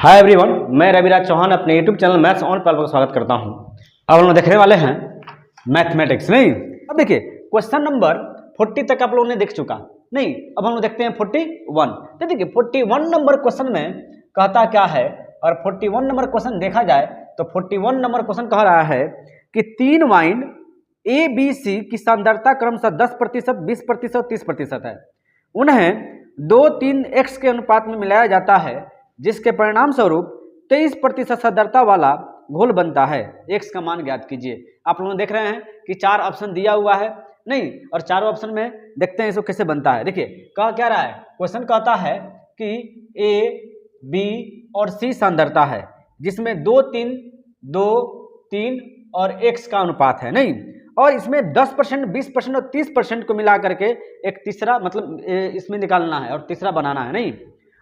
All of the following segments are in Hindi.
हाय एवरीवन, मैं रविराज चौहान अपने यूट्यूब चैनल मैथ्स ऑन पर आपका स्वागत करता हूं। अब हम लोग देखने वाले हैं मैथमेटिक्स। नहीं, अब देखिए क्वेश्चन नंबर 40 तक आप लोगों ने देख चुका। नहीं, अब हम लोग देखते हैं 41। तो देखिए 41 नंबर क्वेश्चन में कहता क्या है, और 41 नंबर क्वेश्चन देखा जाए तो 41 नंबर क्वेश्चन कह रहा है कि 3 वाइन ए बी सी की सांद्रता क्रमशः 10%, 20%, 30% है। उन्हें 2-3 x के अनुपात में मिलाया जाता है, जिसके परिणाम स्वरूप 23% सांद्रता वाला घोल बनता है। x का मान ज्ञात कीजिए। आप लोग देख रहे हैं कि 4 ऑप्शन दिया हुआ है। नहीं, और चारों ऑप्शन में देखते हैं इसको कैसे बनता है। देखिए कह क्या रहा है, क्वेश्चन कहता है कि a, b और c सांद्रता है, जिसमें 2, 3 और x का अनुपात है। नहीं, और इसमें 10%, 20% और 30% को मिला करके एक तीसरा मतलब इसमें निकालना है और तीसरा बनाना है। नहीं,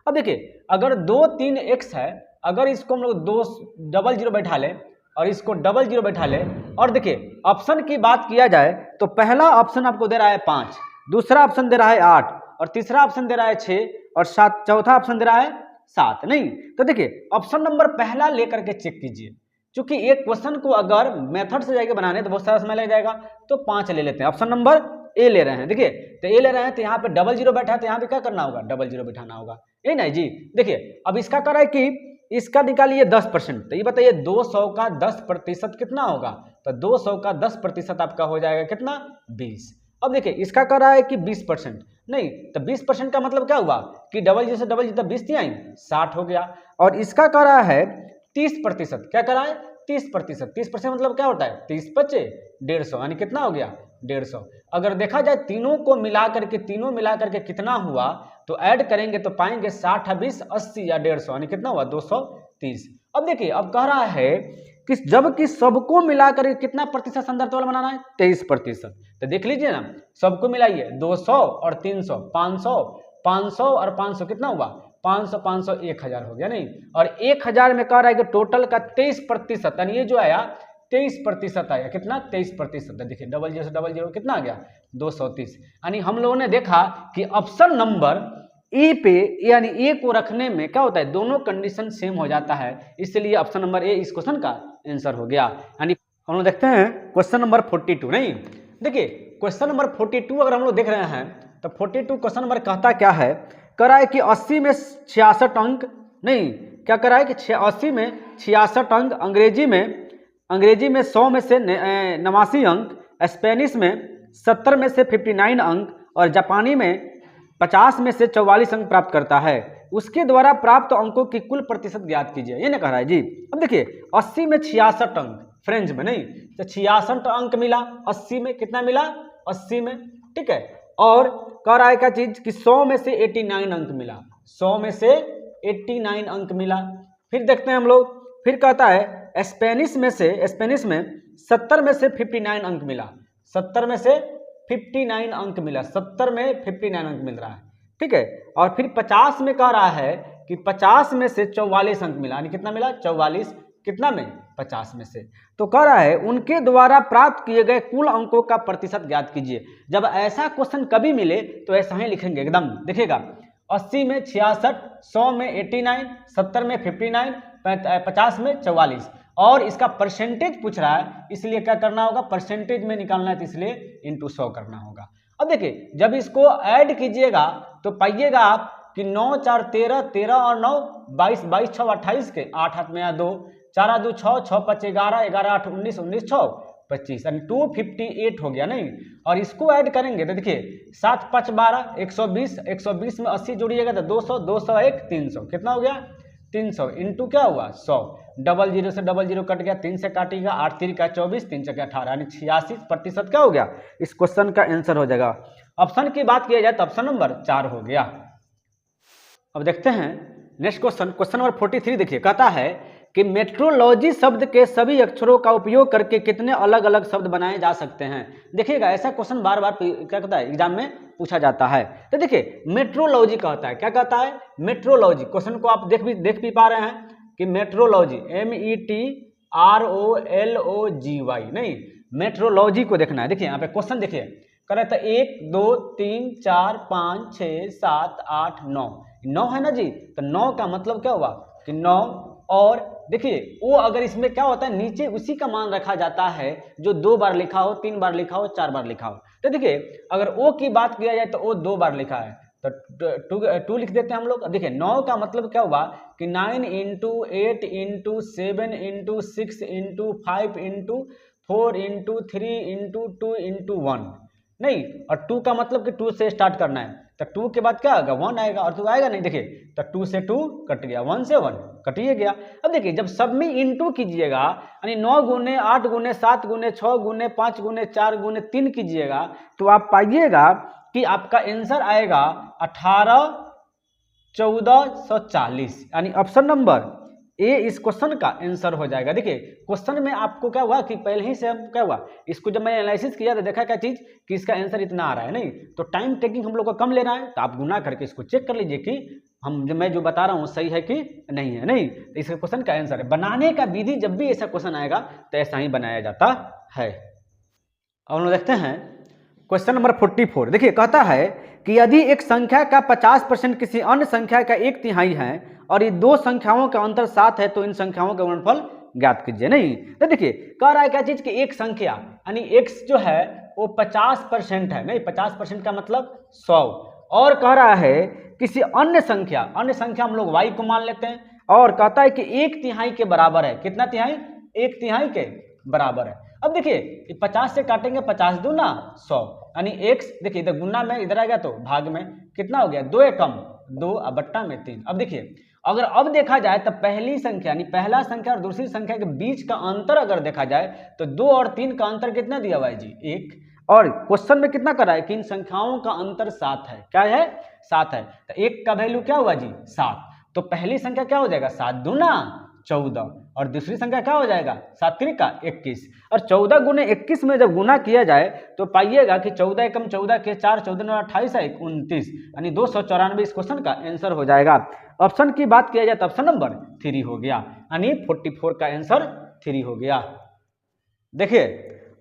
अब देखिए अगर 2, 3 x है, अगर इसको हम लोग 2 डबल जीरो बैठा लें और इसको डबल जीरो बैठा लें, और देखिए ऑप्शन की बात किया जाए तो पहला ऑप्शन आपको दे रहा है 5, दूसरा ऑप्शन दे रहा है 8 और तीसरा ऑप्शन दे रहा है 6 और 7, चौथा ऑप्शन दे रहा है 7। नहीं, तो देखिए ऑप्शन नंबर पहला लेकर के चेक कीजिए। क्योंकि एक क्वेश्चन को अगर मेथड से जाके बनाने तो बहुत सारा समय लग जाएगा, तो 5 ले लेते हैं। ऑप्शन नंबर ए ले रहे हैं। देखिए तो ए ले रहे हैं तो यहाँ पे डबल जीरो बैठा है, तो यहाँ पे क्या करना होगा, डबल जीरो बिठाना होगा। ये नहीं जी, देखिए अब इसका कर रहा है कि इसका निकालिए 10%। तो ये बताइए 200 का 10% कितना होगा, तो 200 का 10% आपका हो जाएगा कितना, 20। अब देखिए इसका कर रहा है कि 20%। नहीं, तो 20% का मतलब क्या हुआ कि डबल जीरो से डबल जीरो 20 थी आई 60 हो गया। और इसका कर रहा है 30%। क्या कर रहा है, 30%। 30% मतलब क्या होता है, 30 बचे 150, यानी कितना हो गया, 150। अगर देखा जाए तीनों मिला करके कितना हुआ, तो ऐड करेंगे तो पाएंगे 60, 20, 80 या 150, यानी कितना हुआ 230। अब देखिए अब कह रहा है कि जबकि सबको मिलाकर कितना प्रतिशत सांद्रता वाला बनाना है, 23%। तो देख लीजिए ना, सबको मिलाइए 200 और 300, 500 और 500 कितना हुआ, 500, 500, 1000 हो गया। नहीं, और 1000 में कह रहा है कि टोटल का 23%, यानी ये जो आया 23% आया, कितना 23%। देखिए डबल जीरो से डबल जीरो कितना आ गया, 230। यानी हम लोगों ने देखा कि ऑप्शन नंबर ए पे यानी ए को रखने में क्या होता है, दोनों कंडीशन सेम हो जाता है, इसलिए ऑप्शन नंबर ए इस क्वेश्चन का आंसर हो गया। यानी हम लोग देखते हैं क्वेश्चन नंबर 42। नहीं, देखिए क्वेश्चन नंबर 42 अगर हम लोग देख रहे हैं तो 42 क्वेश्चन नंबर कहता क्या है, कह रहा है कि 80 में 66 अंक। नहीं, क्या कह रहा है कि 80 में 66 अंक, अंग्रेजी में 100 में से 89 अंक, स्पेनिश में 70 में से 59 अंक और जापानी में 50 में से 44 अंक प्राप्त करता है। उसके द्वारा प्राप्त अंकों की कुल प्रतिशत ज्ञात कीजिए। ये ना कह रहा है जी। अब देखिए 80 में 66 अंक फ्रेंच में, नहीं तो 66 अंक मिला 80 में, कितना मिला 80 में, ठीक है। और कह रहा है क्या चीज कि 100 में से 89 अंक मिला, 100 में से 89 अंक मिला। फिर देखते हैं हम लोग, फिर कहता है स्पेनिश में 70 में से 59 अंक मिला, 70 में से 59 अंक मिला, 70 में 59 अंक मिल रहा है, ठीक है। और फिर 50 में कह रहा है कि 50 में से 44 अंक मिला, यानी कितना मिला 44, कितना में 50 में से। तो कह रहा है उनके द्वारा प्राप्त किए गए कुल अंकों का प्रतिशत ज्ञात कीजिए। जब ऐसा क्वेश्चन कभी मिले तो ऐसा ही लिखेंगे एकदम। देखिएगा 80 में 66, 100 में 89, 70 में 59, 50 में 44, और इसका परसेंटेज पूछ रहा है, इसलिए क्या करना होगा, परसेंटेज में निकालना है, तो इसलिए इंटू 100 करना होगा। अब देखिए जब इसको ऐड कीजिएगा तो पाइएगा आप कि 9, 4, 13, 13 और 9 22, 22, 6, 28 के 8 हाथ में 2, 4 2, 6, 6 5 11, 11 8 19, 19 6 25, यानी 258 हो गया। नहीं, और इसको ऐड करेंगे तो देखिए 7 5 12, 120, 120 में 80 जोड़िएगा तो 200, 201, 300, कितना हो गया 300 इंटू क्या हुआ 100। डबल जीरो से डबल जीरो कट गया, 3 से काटिएगा, 8 3 का 24, 3 से 18, यानी 86% क्या हो गया, इस क्वेश्चन का आंसर हो जाएगा। ऑप्शन की बात किया जाए तो ऑप्शन नंबर 4 हो गया। अब देखते हैं नेक्स्ट क्वेश्चन, क्वेश्चन नंबर 43। देखिए कहता है कि मेट्रोलॉजी शब्द के सभी अक्षरों का उपयोग करके कितने अलग अलग शब्द बनाए जा सकते हैं। देखिएगा ऐसा क्वेश्चन बार बार क्या कहता है एग्जाम में पूछा जाता है। तो देखिए मेट्रोलॉजी कहता है, क्या कहता है, मेट्रोलॉजी। क्वेश्चन को आप देख भी पा रहे हैं कि मेट्रोलॉजी METROLOGY, नहीं मेट्रोलॉजी को देखना है। देखिए यहाँ पे क्वेश्चन देखिए कर रहा था 1 2 3 4 5 6 7 8 9 है ना जी। तो 9 का मतलब क्या हुआ कि 9, और देखिए वो अगर इसमें क्या होता है नीचे उसी का मान रखा जाता है जो 2 बार लिखा हो, 3 बार लिखा हो, 4 बार लिखा हो। तो देखिए अगर ओ की बात किया जाए तो ओ 2 बार लिखा है तो 2 लिख देते हैं हम लोग। देखिए 9 का मतलब क्या हुआ कि 9 into 8 into 7 into 6 into 5 into 4 into 3 into 2 into 1, नहीं, और 2 का मतलब कि 2 से स्टार्ट करना है, तो 2 के बाद क्या आएगा 1 आएगा, और 2 आएगा नहीं। देखिए तो 2 से 2 कट गया, 1 से 1 कटिए गया। अब देखिए जब सब में इंटू कीजिएगा यानी 9 गुने 8 गुने 7 गुने 6 गुने 5 गुने 4 गुने 3 कीजिएगा तो आप पाइएगा कि आपका आंसर आएगा 18,1440, यानी ऑप्शन नंबर ए इस क्वेश्चन का आंसर हो जाएगा। देखिए क्वेश्चन में आपको क्या हुआ कि पहले ही से हम क्या हुआ, इसको जब मैंने एनालिसिस किया तो देखा क्या चीज कि इसका आंसर इतना आ रहा है, नहीं तो टाइम टेकिंग हम लोग को कम लेना है, तो आप गुना करके इसको चेक कर लीजिए कि मैं जो बता रहा हूँ सही है कि नहीं है। नहीं तो इसका क्वेश्चन का आंसर है। बनाने का विधि जब भी ऐसा क्वेश्चन आएगा तो ऐसा ही बनाया जाता है। अब हम लोग देखते हैं क्वेश्चन नंबर 44। देखिए कहता है कि यदि एक संख्या का 50% किसी अन्य संख्या का 1/3 है और ये दो संख्याओं का अंतर 7 है तो इन संख्याओं का गुणनफल ज्ञात कीजिए। नहीं तो देखिए कह रहा है क्या चीज कि एक संख्या यानी x जो है वो 50% है, नहीं 50% का मतलब 100, और कह रहा है किसी अन्य संख्या हम लोग y को मान लेते हैं, और कहता है कि 1/3 के बराबर है। कितना तिहाई? 1/3 के बराबर है। अब देखिए 50 से काटेंगे 50 दूना 100, यानी x देखिए इधर गुना में इधर आ गया तो भाग में कितना हो गया 2 एकम 2 और बट्टा में 3। अब देखिए अगर अब देखा जाए तो पहली संख्या यानी पहला संख्या और दूसरी संख्या के बीच का अंतर अगर देखा जाए तो 2 और 3 का अंतर कितना दिया हुआ है जी 1, और क्वेश्चन में कितना कर रहा है कि इन संख्याओं का अंतर 7 है। क्या है? 7 है। तो 1 का वैल्यू क्या हुआ जी 7, तो पहली संख्या क्या हो जाएगा 7 दूना 14, और दूसरी संख्या क्या हो जाएगा 7 3 का 21, और 14 गुने 21 में जब गुना किया जाए तो पाइएगा कि 14 एकम 14 के 4 14 9 28 है 29, यानी 294 इस क्वेश्चन का आंसर हो जाएगा। ऑप्शन की बात किया जाए तो ऑप्शन नंबर 3 हो गया, यानी 44 का आंसर 3 हो गया। देखिए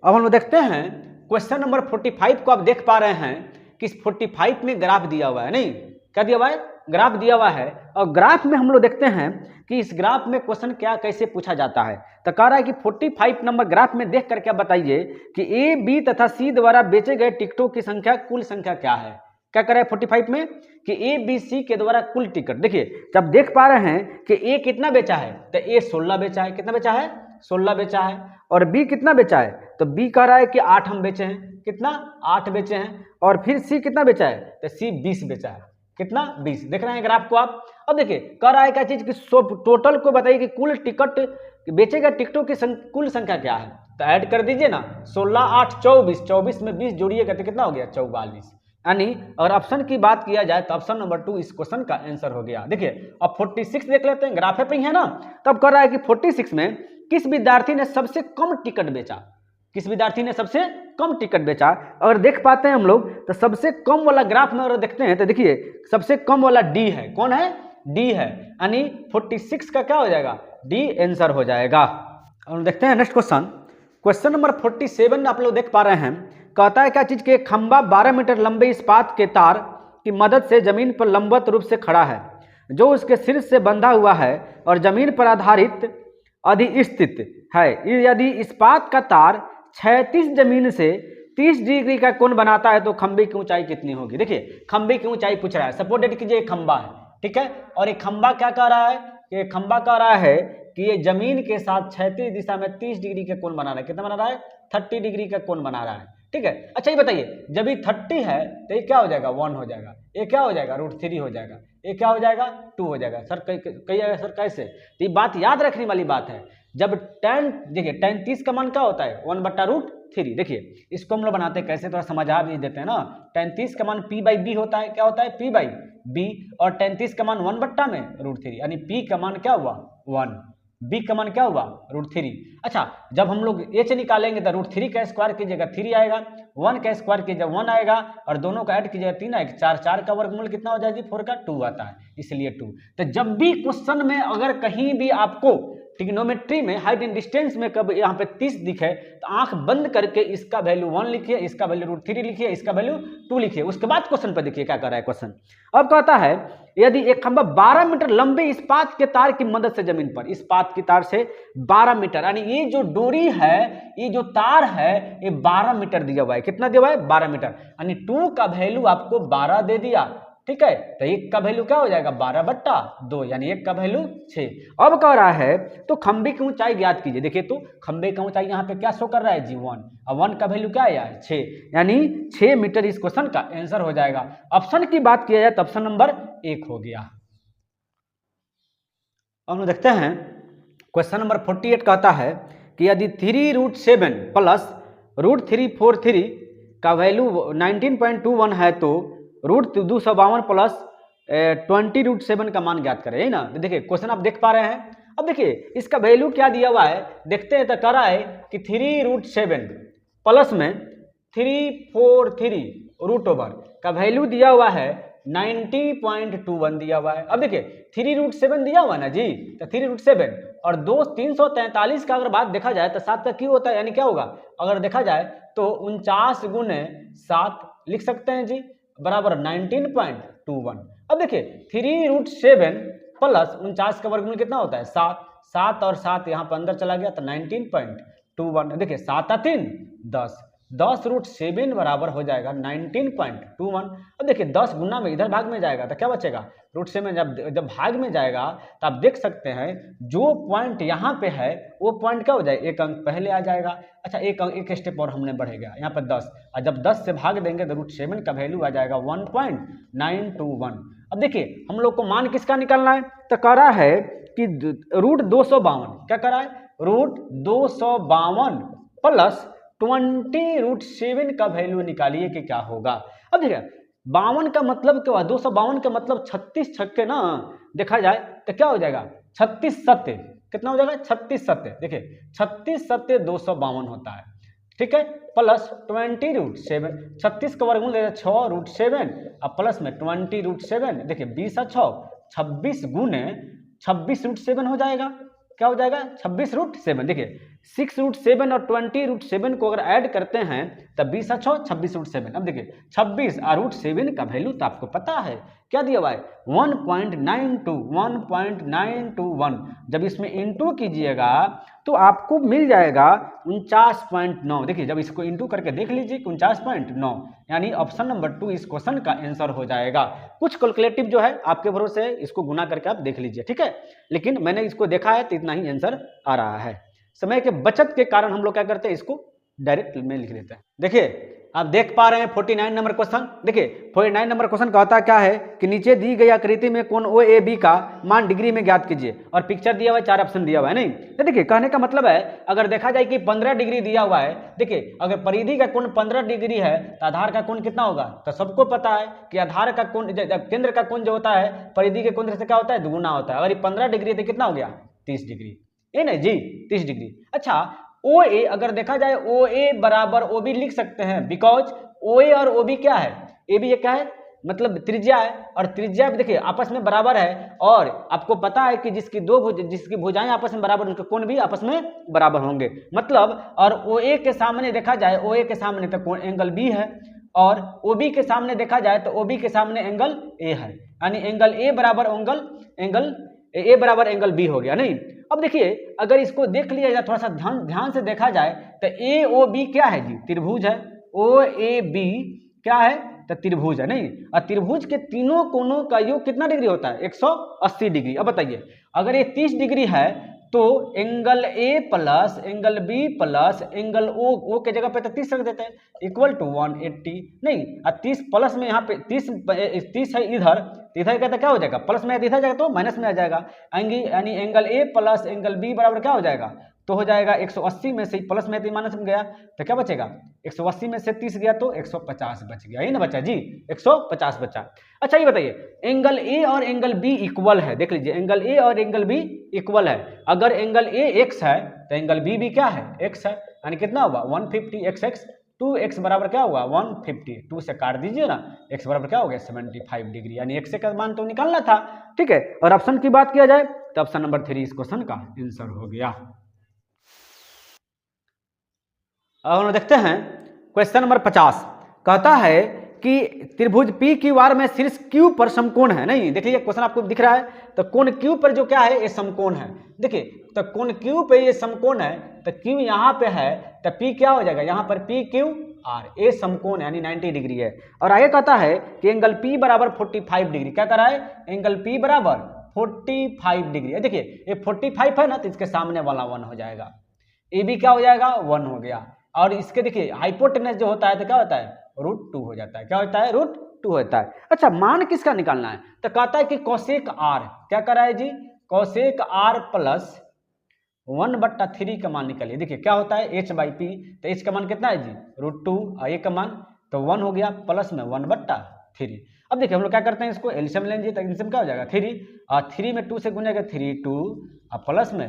अब हम लोग देखते हैं क्वेश्चन नंबर 45 को आप देख पा रहे हैं कि इस 45 में ग्राफ दिया हुआ है, नहीं क्या दिया हुआ है ग्राफ दिया हुआ है, और ग्राफ में हम लोग देखते हैं कि इस ग्राफ में क्वेश्चन क्या कैसे पूछा जाता है। तो कह रहा है कि 45 नंबर ग्राफ में देख करके बताइए कि ए बी तथा सी द्वारा बेचे गए टिकटों की संख्या कुल संख्या क्या है। क्या कर रहा है 45 में कि ए बी सी के द्वारा कुल टिकट। देखिए जब देख पा रहे हैं कि ए कितना बेचा है तो ए 16 बेचा है। कितना बेचा है 16 बेचा है, और बी कितना बेचा है तो बी कह रहा है कि 8 हम बेचे हैं। कितना 8 बेचे हैं, और फिर सी कितना बेचा है तो सी 20 बेचा है। कितना 20। देख रहे हैं ग्राफ को आप। अब देखिए कह रहा है क्या चीज कि टोटल को बताइए कि कुल टिकट बेचे गए टिकटों की कुल संख्या क्या है, तो ऐड कर दीजिए ना 16 8 24, 24 में 20 जोड़िएगा तो कितना हो गया 44, यानी अगर ऑप्शन की बात किया जाए तो ऑप्शन नंबर 2 इस क्वेश्चन का आंसर हो गया। देखिए अब 46 देख लेते हैं, ग्राफे पे ही है ना। तब कह रहा है कि 46 में किस विद्यार्थी ने सबसे कम टिकट बेचा, किस विद्यार्थी ने सबसे कम टिकट बेचा। अगर देख पाते हैं हम लोग तो सबसे कम वाला ग्राफ में अगर देखते हैं तो देखिए सबसे कम वाला डी है। कौन है? डी है, यानी 46 का क्या हो जाएगा डी आंसर हो जाएगा। और देखते हैं नेक्स्ट क्वेश्चन, क्वेश्चन नंबर 47 आप लोग देख पा रहे हैं। कहता है क्या चीज के खंबा 12 मीटर लंबे इस्पात के तार की मदद से जमीन पर लंबवत रूप से खड़ा है, जो उसके शीर्ष से बंधा हुआ है और जमीन पर आधारित अधिस्थित है। यदि इस्पात का तार 36 जमीन से 30 डिग्री का कोण बनाता है तो खंबे की ऊंचाई कितनी होगी। देखिए खंबे की ऊंचाई पूछ रहा है। सपोर्टेड कीजिए खंबा है, ठीक है, और एक खंबा क्या कह रहा है कि खंबा कह रहा है कि ये जमीन के साथ क्षैतिज दिशा में 30 डिग्री का कोण बना रहा है। कितना बना रहा है 30 डिग्री का कोण बना रहा है, ठीक है। अच्छा ये बताइए जब ये 30 है तो ये क्या हो जाएगा 1 हो जाएगा, ये क्या हो जाएगा √3 हो जाएगा, ये क्या हो जाएगा 2 हो जाएगा। सर कहिएगा सर कैसे, तो ये बात याद रखने वाली बात है। जब tan देखिए tan 30 का मान क्या होता है 1/√3। देखिए इसको हम लोग बनाते हैं कैसे, थोड़ा समझा भी देते हैं ना। tan 30 का मान p/b होता है। क्या होता है p/b, और tan 30 का मान 1/√3, यानी p का मान क्या हुआ 1, b का मान क्या हुआ √3। अच्छा जब हम लोग h निकालेंगे तो √3 का स्क्वायर कीजिएगा 3 आएगा, 1 का स्क्वायर कीजिएगा 1 आएगा, और दोनों का ऐड कीजिएगा 3 आएगा। 4 4 का वर्गमूल कितना हो जाएगा 4 का 2 आता है, इसलिए 2। तो जब भी क्वेश्चन में अगर कहीं भी आपको ट्रिग्नोमेट्री में हाइट एंड डिस्टेंस में कब यहाँ पे 30 दिखे तो आंख बंद करके इसका वैल्यू 1 लिखिए, इसका वैल्यू √3 लिखिए, इसका वैल्यू 2 लिखिए। उसके बाद क्वेश्चन पर देखिए क्या कर रहा है क्वेश्चन। अब कहता है यदि एक खंभा 12 मीटर लंबे इस्पात के तार की मदद से जमीन पर, इस्पात की तार से 12 मीटर, यानी ये जो डोरी है, ये जो तार है, ये 12 मीटर दिया हुआ है। कितना दिया हुआ है? 12 मीटर, यानी 2 का वैल्यू आपको 12 दे दिया। ठीक है, तो 1 का वैल्यू क्या हो जाएगा? 12/2, यानी 1 का वैल्यू 6। अब कह रहा है तो खंभे की ऊंचाई ज्ञात कीजिए। देखिए तो खंभे का ऊंचाई यहाँ पे क्या शो कर रहा है जी? 1, और 1 का वैल्यू क्या है यार? 6, यानी 6 मीटर इस क्वेश्चन का आंसर हो जाएगा। ऑप्शन की बात किया जाए तो ऑप्शन नंबर 1 हो गया। अब हम देखते हैं क्वेश्चन नंबर 48 कहता है कि यदि 3√7 प्लस √343 का वैल्यू 19.21 है तो √252 प्लस 20√7 का मान ज्ञात करें, है ना। तो देखिए क्वेश्चन आप देख पा रहे हैं। अब देखिए इसका वैल्यू क्या दिया हुआ है, देखते हैं। तो कह रहा है कि 3√7 प्लस में 343 रूट ओवर का वैल्यू दिया हुआ है 90.21 दिया हुआ है। अब देखिए 3√7 दिया हुआ है ना जी, तो 3√7 और 343 का अगर बात देखा जाए तो 7 का क्यों होता है, यानी क्या होगा? अगर देखा जाए तो 49 गुने 7 लिख सकते हैं जी, बराबर 19.21। अब देखिए 3√7 प्लस 49 का वर्गमूल कितना होता है? 7, 7 और 7 यहाँ पर अंदर चला गया तो 19.21। देखिए 7 और 3 10, 10√7 बराबर हो जाएगा 19.21। अब देखिए 10 गुना में इधर भाग में जाएगा तो क्या बचेगा? √7 जब भाग में जाएगा तो आप देख सकते हैं जो पॉइंट यहाँ पे है वो पॉइंट क्या हो जाए? 1 अंक पहले आ जाएगा। अच्छा एक स्टेप और हमने बढ़ेगा, यहाँ पर 10, और जब 10 से भाग देंगे तो √7 का वैल्यू आ जाएगा 1.921। अब देखिए हम लोग को मान किसका निकालना है, तो कह रहा है कि √252, क्या कह रहा है? √252 प्लस 20√7 का वैल्यू निकालिए कि क्या होगा। अब देखिए 52 का मतलब क्या हुआ? 252 का मतलब 36 छक्के ना, देखा जाए तो क्या हो जाएगा? 36 सत्य, कितना हो जाएगा? 36 सत्य। देखिए 36 सत्य 252 होता है, ठीक है, प्लस 20√7, 36 का वर्गमूल 6√7 और प्लस में 20√7। देखिए 20 और 6 26 गुने 26√7 हो जाएगा। क्या हो जाएगा? 26√7। देखिए 6√7 और 20√7 को अगर ऐड करते हैं तब 20 और 6 26√7। अब देखिए 26 और √7 का वैल्यू तो आपको पता है क्या दिया हुआ है? 1.921। जब इसमें इंटू कीजिएगा तो आपको मिल जाएगा 49.9। देखिए जब इसको इंटू करके देख लीजिए 49.9, यानी ऑप्शन नंबर 2 इस क्वेश्चन का आंसर हो जाएगा। कुछ कैलकुलेटिव जो है आपके भरोसे है, इसको गुना करके आप देख लीजिए, ठीक है। लेकिन मैंने इसको देखा है तो इतना ही आंसर आ रहा है। समय के बचत के कारण हम लोग क्या करते हैं, इसको डायरेक्ट में लिख लेते हैं। देखिए आप देख पा रहे हैं 49 नंबर क्वेश्चन। देखिए 49 नंबर क्वेश्चन कहता क्या है कि नीचे दी गई आकृति में कोण OAB का मान डिग्री में ज्ञात कीजिए, और पिक्चर दिया हुआ है, 4 ऑप्शन दिया हुआ है। नहीं तो देखिए कहने का मतलब है अगर देखा जाए कि 15 डिग्री दिया हुआ है, देखिए अगर परिधि का कोण 15 डिग्री है तो आधार का कोण कितना होगा? तो सबको पता है कि आधार का कोण, केंद्र का कोण जो होता है परिधि के कोण से क्या होता है? दुगुना होता है। अगर ये 15 डिग्री तो कितना हो गया? 30 डिग्री, ये नहीं जी 30 डिग्री। अच्छा OA अगर देखा जाए OA बराबर OB लिख सकते हैं, बिकॉज OA और OB क्या है? AB ये क्या है? मतलब त्रिज्या है, और त्रिज्या भी देखिए आपस में बराबर है, और आपको पता है कि जिसकी भुजाएं आपस में बराबर उनके कोण भी आपस में बराबर होंगे। मतलब और OA के सामने देखा जाए, OA के सामने तो कोण एंगल B है, और OB के सामने देखा जाए तो OB के सामने एंगल A है, यानी एंगल A बराबर एंगल B हो गया। नहीं अब देखिए अगर इसको देख लिया जाए, थोड़ा सा ध्यान से देखा जाए तो AOB क्या है जी? त्रिभुज है। OAB क्या है? तो त्रिभुज है। नहीं, और त्रिभुज के तीनों कोणों का योग कितना डिग्री होता है? 180 डिग्री। अब बताइए अगर ये 30 डिग्री है तो angle A plus angle B plus angle O के जगह पे तो 30 रख देते हैं, इक्वल टू 180। नहीं और 30 प्लस में यहाँ पे 30 है इधर, तो इधर कहता क्या हो जाएगा? प्लस में इधर जाएगा तो माइनस में आ जाएगा, यानी angle A plus angle B बराबर क्या हो जाएगा? तो हो जाएगा 180 में से प्लस में 30 माइनस में गया तो क्या बचेगा? 180 में से 30 गया तो 150 बच गया, यही ना बचा जी? 150 बचा। अच्छा ये बताइए एंगल A और एंगल B इक्वल है, देख लीजिए एंगल A और एंगल B इक्वल है। अगर एंगल A x है तो एंगल B भी क्या है? x है, यानी कितना होगा? 150 x 2x बराबर क्या होगा? 150। 2 से काट दीजिए ना, x बराबर क्या हो गया? 75 डिग्री, यानी x का मान तो निकालना था, ठीक है। और ऑप्शन की बात किया जाए तो ऑप्शन नंबर 3 इस क्वेश्चन का आंसर हो गया। अब हम देखते हैं क्वेश्चन नंबर 50। कहता है कि त्रिभुज पी क्यू आर में शीर्ष क्यू पर समकोण है। नहीं देखिए क्वेश्चन आपको दिख रहा है, तो कोण क्यू पर जो क्या है ये समकोण है। देखिए तो कोण क्यू पे ये समकोण है, तो क्यू यहाँ पे है, तो पी क्या हो जाएगा यहाँ पर पी क्यू आर, ये समकोण यानी 90 डिग्री है। और आगे कहता है कि एंगल पी बराबर 45 डिग्री, क्या कर रहा है, एंगल पी बराबर 45 डिग्री। देखिए ये 45 है ना, तो इसके सामने वाला 1 हो जाएगा, ये भी क्या हो जाएगा 1 हो गया। और इसके देखिए हाइपोटेनस जो होता है तो क्या होता है √2 हो जाता है, क्या होता है √2 होता है। अच्छा मान किसका निकालना है, तो कहता है कि कोसेक आर, क्या करा है जी, कोसेक आर प्लस 1/3 का मान निकालिए। देखिए क्या होता है h/p, तो h का मान कितना है जी √2 और a का मान तो 1 हो गया, प्लस में 1/3। अब देखिए हम लोग क्या करते हैं, इसको एलसीएम लेंगे, तो एलसीएम क्या हो जाएगा 3, और 3 में 2 से गुनेगा 3 2 और प्लस में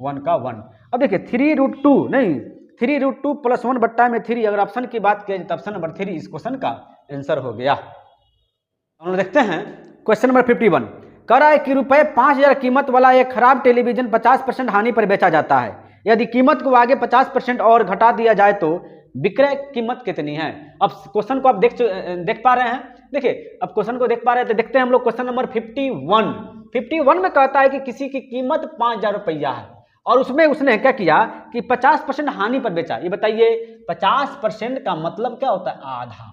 1 का 1। अब देखिए 3√2 नहीं 3√2 प्लस 1/3, अगर ऑप्शन की बात किया जाए तो ऑप्शन नंबर 3 इस क्वेश्चन का आंसर हो गया। हम लोग देखते हैं क्वेश्चन नंबर 51। कह रहा है कि रुपए 5000 कीमत वाला एक खराब टेलीविजन 50% हानि पर बेचा जाता है। यदि कीमत को आगे 50% और घटा दिया जाए तो विक्रय कीमत कितनी है। अब क्वेश्चन को आप देख पा रहे हैं। देखिए अब क्वेश्चन को देख पा रहे हैं तो देखते हैं हम लोग क्वेश्चन नंबर 51 में कहता है कि किसी की कीमत 5000 रुपया है और उसमें उसने क्या किया कि 50% हानि पर बेचा। ये बताइए 50% का मतलब क्या होता है, आधा।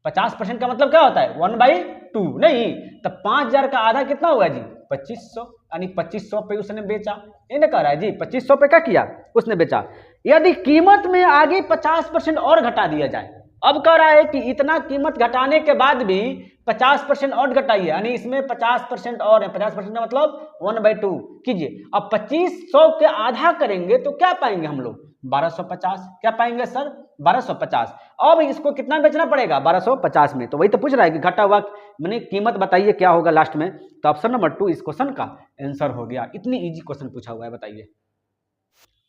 50% का मतलब क्या होता है 1/2 नहीं, तो 5000 का आधा कितना होगा जी 2500, यानी 2500 पे उसने बेचा। ये ना कह रहा है जी 2500 पे क्या किया उसने बेचा। यदि कीमत में आगे 50% और घटा दिया जाए, अब कह रहा है कि इतना कीमत घटाने के बाद भी 50% और घटाइए, यानी इसमें 50% और है, 50% का मतलब 1/2 कीजिए। अब 2500 के आधा करेंगे तो क्या पाएंगे हम लोग 1250, क्या पाएंगे सर 1250। अब इसको कितना बेचना पड़ेगा 1250 में, तो वही तो पूछ रहा है कि घटा हुआ मैंने कीमत बताइए क्या होगा लास्ट में, तो ऑप्शन नंबर 2 इस क्वेश्चन का आंसर हो गया। इतनी इजी क्वेश्चन पूछा हुआ है, बताइए।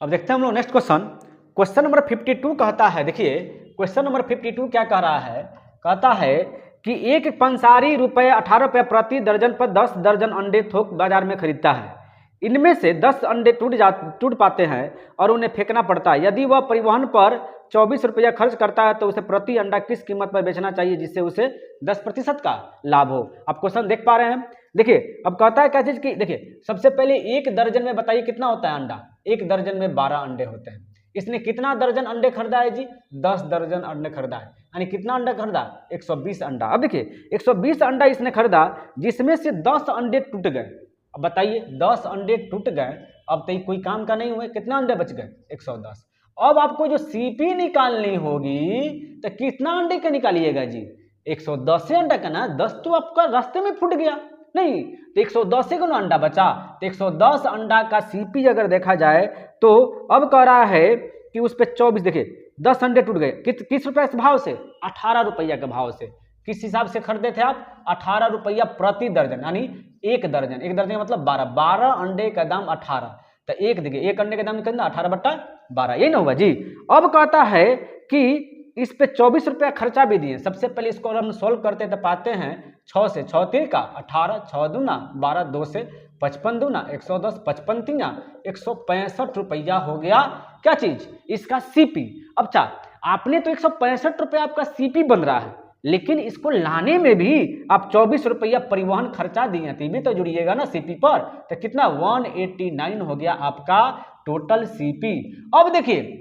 अब देखते हैं हम लोग नेक्स्ट क्वेश्चन नंबर 52 कहता है। देखिए क्वेश्चन नंबर 52 क्या कह रहा है, कहता है कि एक पंसारी रुपये 18 प्रति दर्जन पर 10 दर्जन अंडे थोक बाजार में खरीदता है। इनमें से 10 अंडे टूट पाते हैं और उन्हें फेंकना पड़ता है। यदि वह परिवहन पर 24 रुपया खर्च करता है तो उसे प्रति अंडा किस कीमत पर बेचना चाहिए जिससे उसे 10% का लाभ हो। आप क्वेश्चन देख पा रहे हैं। देखिए अब कहता है क्या चीज की, देखिए सबसे पहले एक दर्जन में बताइए कितना होता है अंडा, एक दर्जन में 12 अंडे होते हैं। इसने कितना दर्जन अंडे खरीदा है जी 10 दर्जन अंडे खरीदा है, यानी कितना अंडा खरीदा 120 अंडा। अब देखिए 120 अंडा इसने खरीदा जिसमें से 10 अंडे टूट गए। अब बताइए 10 अंडे टूट गए, अब तो कोई काम का नहीं हुए, कितना अंडे बच गए 110। अब आपको जो सीपी निकालनी होगी तो कितना अंडे का निकालिएगा जी 110 अंडा का ना, 10 तो आपका रास्ते में फूट गया नहीं, तो 110 को ना अंडा बचा, तो 110 अंडा का सीपी अगर देखा जाए तो अब कह रहा है कि उस पर 24, देखिए 10 अंडे टूट गए किस रुपए के भाव से 18 रुपया के भाव से। किस हिसाब से खरीदे थे आप 18 रुपया प्रति दर्जन, यानी एक दर्जन का मतलब 12 अंडे का दाम 18, तो देखिए एक अंडे का दाम कितना 18/12, यही ना होगा जी। अब कहता है कि इस पे 24 रुपया खर्चा भी दिए। सबसे पहले इसको हम सोल्व करते तो पाते हैं 6 से 6 3 का 18, 6 दूना 12, 2 से 55 दूना 110, 55 तीना 165 रुपया हो गया क्या चीज इसका सीपी। अब अच्छा आपने तो 165 रुपया आपका सीपी बन रहा है, लेकिन इसको लाने में भी आप 24 रुपया परिवहन खर्चा दिए, तो भी तो जुड़िएगा ना सीपी पर, तो कितना 189 हो गया आपका टोटल सीपी। अब देखिए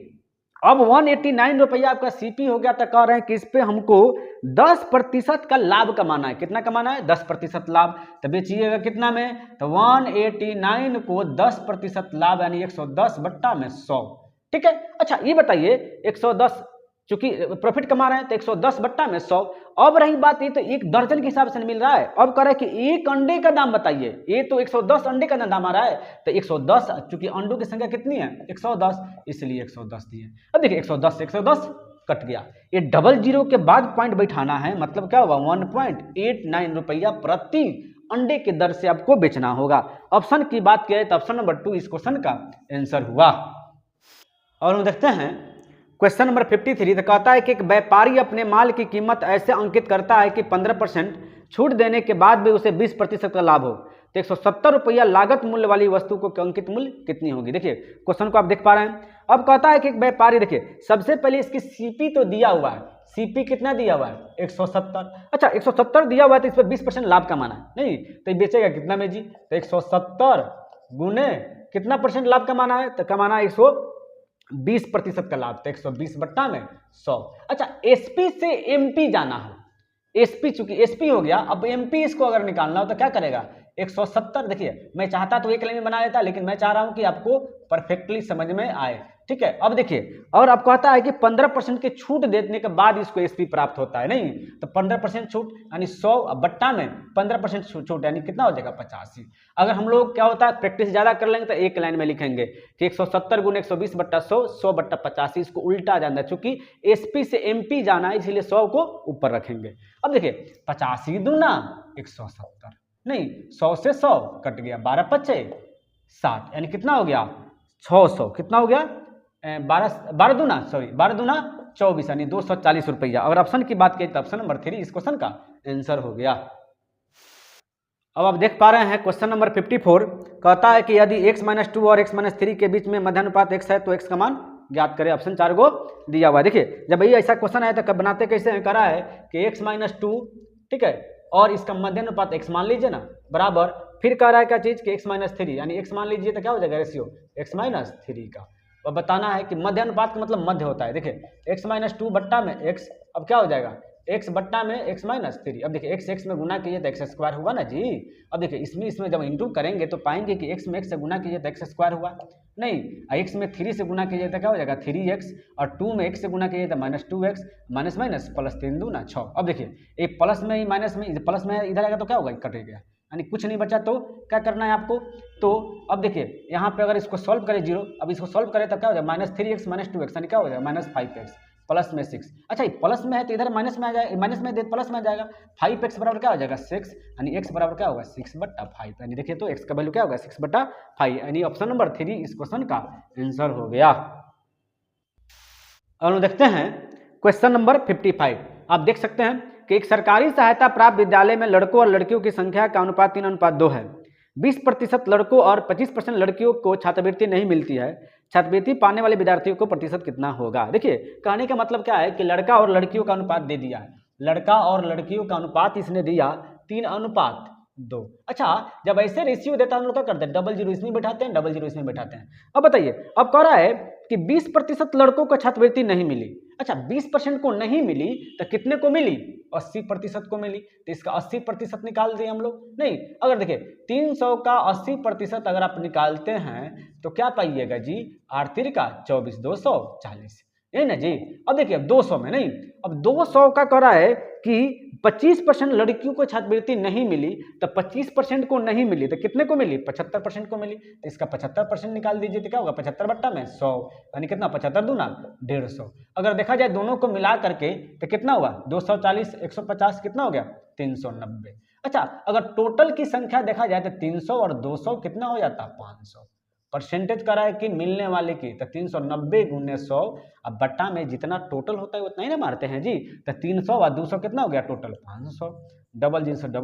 अब 189 रुपया आपका सीपी हो गया, तो कह रहे हैं कि इस पे हमको 10% का लाभ कमाना है। कितना कमाना है 10% लाभ, तो बेचिएगा कितना में, तो 189 को 10% लाभ यानी 110/100, ठीक है। अच्छा ये बताइए 110 चूंकि प्रॉफिट कमा रहे हैं तो 110/100। अब रही बात ये तो एक दर्जन के हिसाब से मिल रहा है। अब कह रहे हैं कि एक अंडे का दाम बताइए, ये तो 110 अंडे का दाम आ रहा है, तो 110 चूंकि अंडों की संख्या कितनी है 110, इसलिए 110 दिए। अब देखिए 110 से 110 कट गया, ये 00 के बाद पॉइंट बैठाना है, मतलब क्या हुआ 1.89 रुपया प्रति अंडे के दर से आपको बेचना होगा। ऑप्शन की बात किया तो ऑप्शन नंबर 2 इस क्वेश्चन का आंसर हुआ। और हम देखते हैं क्वेश्चन नंबर 53, तो कहता है कि एक व्यापारी अपने माल की कीमत ऐसे अंकित करता है कि 15% छूट देने के बाद भी उसे 20% का लाभ हो। तो 170 रुपया लागत मूल्य वाली वस्तु को अंकित मूल्य कितनी होगी। देखिए क्वेश्चन को आप देख पा रहे हैं। अब कहता है कि एक व्यापारी, देखिए सबसे पहले इसकी सीपी तो दिया हुआ है, सीपी कितना दिया हुआ है 170। अच्छा 170 दिया हुआ है तो इस पर 20% लाभ कमाना है, नहीं तो बेचेगा कितना में जी, तो 170 गुने कितना परसेंट लाभ कमाना है, तो कमाना है 120% का लाभ, तो 120 बट्टा में 100। अच्छा एसपी से एमपी जाना है, एसपी चूंकि एसपी हो गया, अब एमपी इसको अगर निकालना हो तो क्या करेगा 170। देखिए मैं चाहता तो एक लाइन में बना देता, लेकिन मैं चाह रहा हूं कि आपको परफेक्टली समझ में आए, ठीक है। अब देखिए और अब कहता है कि 15% की छूट देने के बाद इसको एसपी प्राप्त होता है, नहीं तो 15% छूट यानी 100 बट्टा में 15% छूट यानी कितना हो जाएगा 85। अगर हम लोग क्या होता है प्रैक्टिस ज्यादा कर लेंगे तो एक लाइन में लिखेंगे कि 170 गुने 120 बट्टा 100, 100 बट्टा 85, इसको उल्टा जाना है चूंकि एसपी से एमपी जाना है इसलिए 100 को ऊपर रखेंगे। अब देखिए 85 दूना 170, नहीं 100 से 100 कट गया, 12 पच्चे 60 यानी कितना हो गया 600, कितना हो गया 12 दूना 24 यानी 240 रुपया। अगर ऑप्शन की बात करें तो ऑप्शन नंबर 3 इस क्वेश्चन का आंसर हो गया। अब आप देख पा रहे हैं क्वेश्चन नंबर 54 कहता है कि यदि x-2 और x-3 के बीच में मध्यानुपात x है तो x का मान ज्ञात करें। ऑप्शन 4 को दिया हुआ है। देखिए जब ये ऐसा क्वेश्चन है तो कब बनाते कैसे हैं, करा है कि x-2 ठीक है और इसका मध्यानुपात x मान लीजिए ना बराबर, फिर कह रहा है क्या चीज कि x-3 यानी x मान लीजिए तो क्या हो जाएगा रेशियो x-3 का, और बताना है कि मध्यानुपात का मतलब मध्य होता है। देखिए x-2 बट्टा में x, अब क्या हो जाएगा x बट्टा में x-3। अब देखिए x में गुना कीजिए तो x स्क्वायर हुआ ना जी। अब देखिए इसमें जब इंटू करेंगे तो पाएंगे कि x में x से गुना कीजिए तो x स्क्वायर हुआ, नहीं x में 3 से गुना कीजिए तो क्या हो जाएगा 3x, और 2 में x से गुना कीजिए तो -2x, माइनस माइनस प्लस 3 दूना 6। अब देखिए एक प्लस में ही माइनस में, प्लस में इधर आएगा तो क्या होगा कटेगा, यानी कुछ नहीं बचा तो क्या करना है आपको। तो अब देखिए यहाँ पे अगर इसको सॉल्व करें 0, अब इसको सॉल्व करें तो क्या हो जाएगा -3x -2x यानी क्या हो जाएगा -5x प्लस में 6। अच्छा ये प्लस में है तो इधर माइनस में आ जाएगा, माइनस में दे प्लस में आ जाएगा, 5x बराबर क्या हो जाएगा 6 यानी x बराबर क्या होगा 6/5 यानी देखिए तो x का वैल्यू क्या होगा 6/5 यानी ऑप्शन नंबर 3 इस क्वेश्चन का आंसर हो गया। और देखते हैं क्वेश्चन नंबर 55। आप देख सकते हैं कि एक सरकारी सहायता प्राप्त विद्यालय में लड़कों और लड़कियों की संख्या का अनुपात 3:2 है। 20% लड़कों और 25% लड़कियों को छात्रवृत्ति नहीं मिलती है, छात्रवृत्ति पाने वाले विद्यार्थियों को प्रतिशत कितना होगा। देखिए कहने का मतलब क्या है कि लड़का और लड़कियों का अनुपात दे दिया है, लड़का और लड़कियों का अनुपात इसने दिया 3:2। अच्छा जब ऐसे रेशियो देता है हम लोग क्या करते हैं डबल जीरो इसमें बैठाते हैं, डबल जीरो इसमें बैठाते हैं। अब बताइए अब कह रहा है कि 20% लड़कों को छात्रवृत्ति नहीं मिली। अच्छा 20% को नहीं मिली तो कितने को मिली 80% को मिली, तो इसका 80% निकाल दिए हम लोग। नहीं अगर देखिए 300 का 80% अगर आप निकालते हैं तो क्या पाइएगा जी 8 का 24 240 यही ना जी। अब देखिए 200 में नहीं, अब 200 का कह रहा है कि 25% लड़कियों को छात्रवृत्ति नहीं मिली, तो 25% को नहीं मिली तो कितने को मिली 75% को मिली, तो इसका 75% निकाल दीजिए तो क्या होगा 75/100 यानी कितना 75 दूना 150। अगर देखा जाए दोनों को मिला करके तो कितना हुआ 240 150 कितना हो गया 390। अच्छा अगर टोटल की संख्या देखा जाए तो 300 और 200 कितना हो जाता 500। परसेंटेज करा है कि मिलने वाले की तो 390 गुने 100, अब बट्टा में जितना टोटल होता है उतना ही ना मारते हैं जी, तो 300 और 200 कितना हो गया टोटल 500। डबल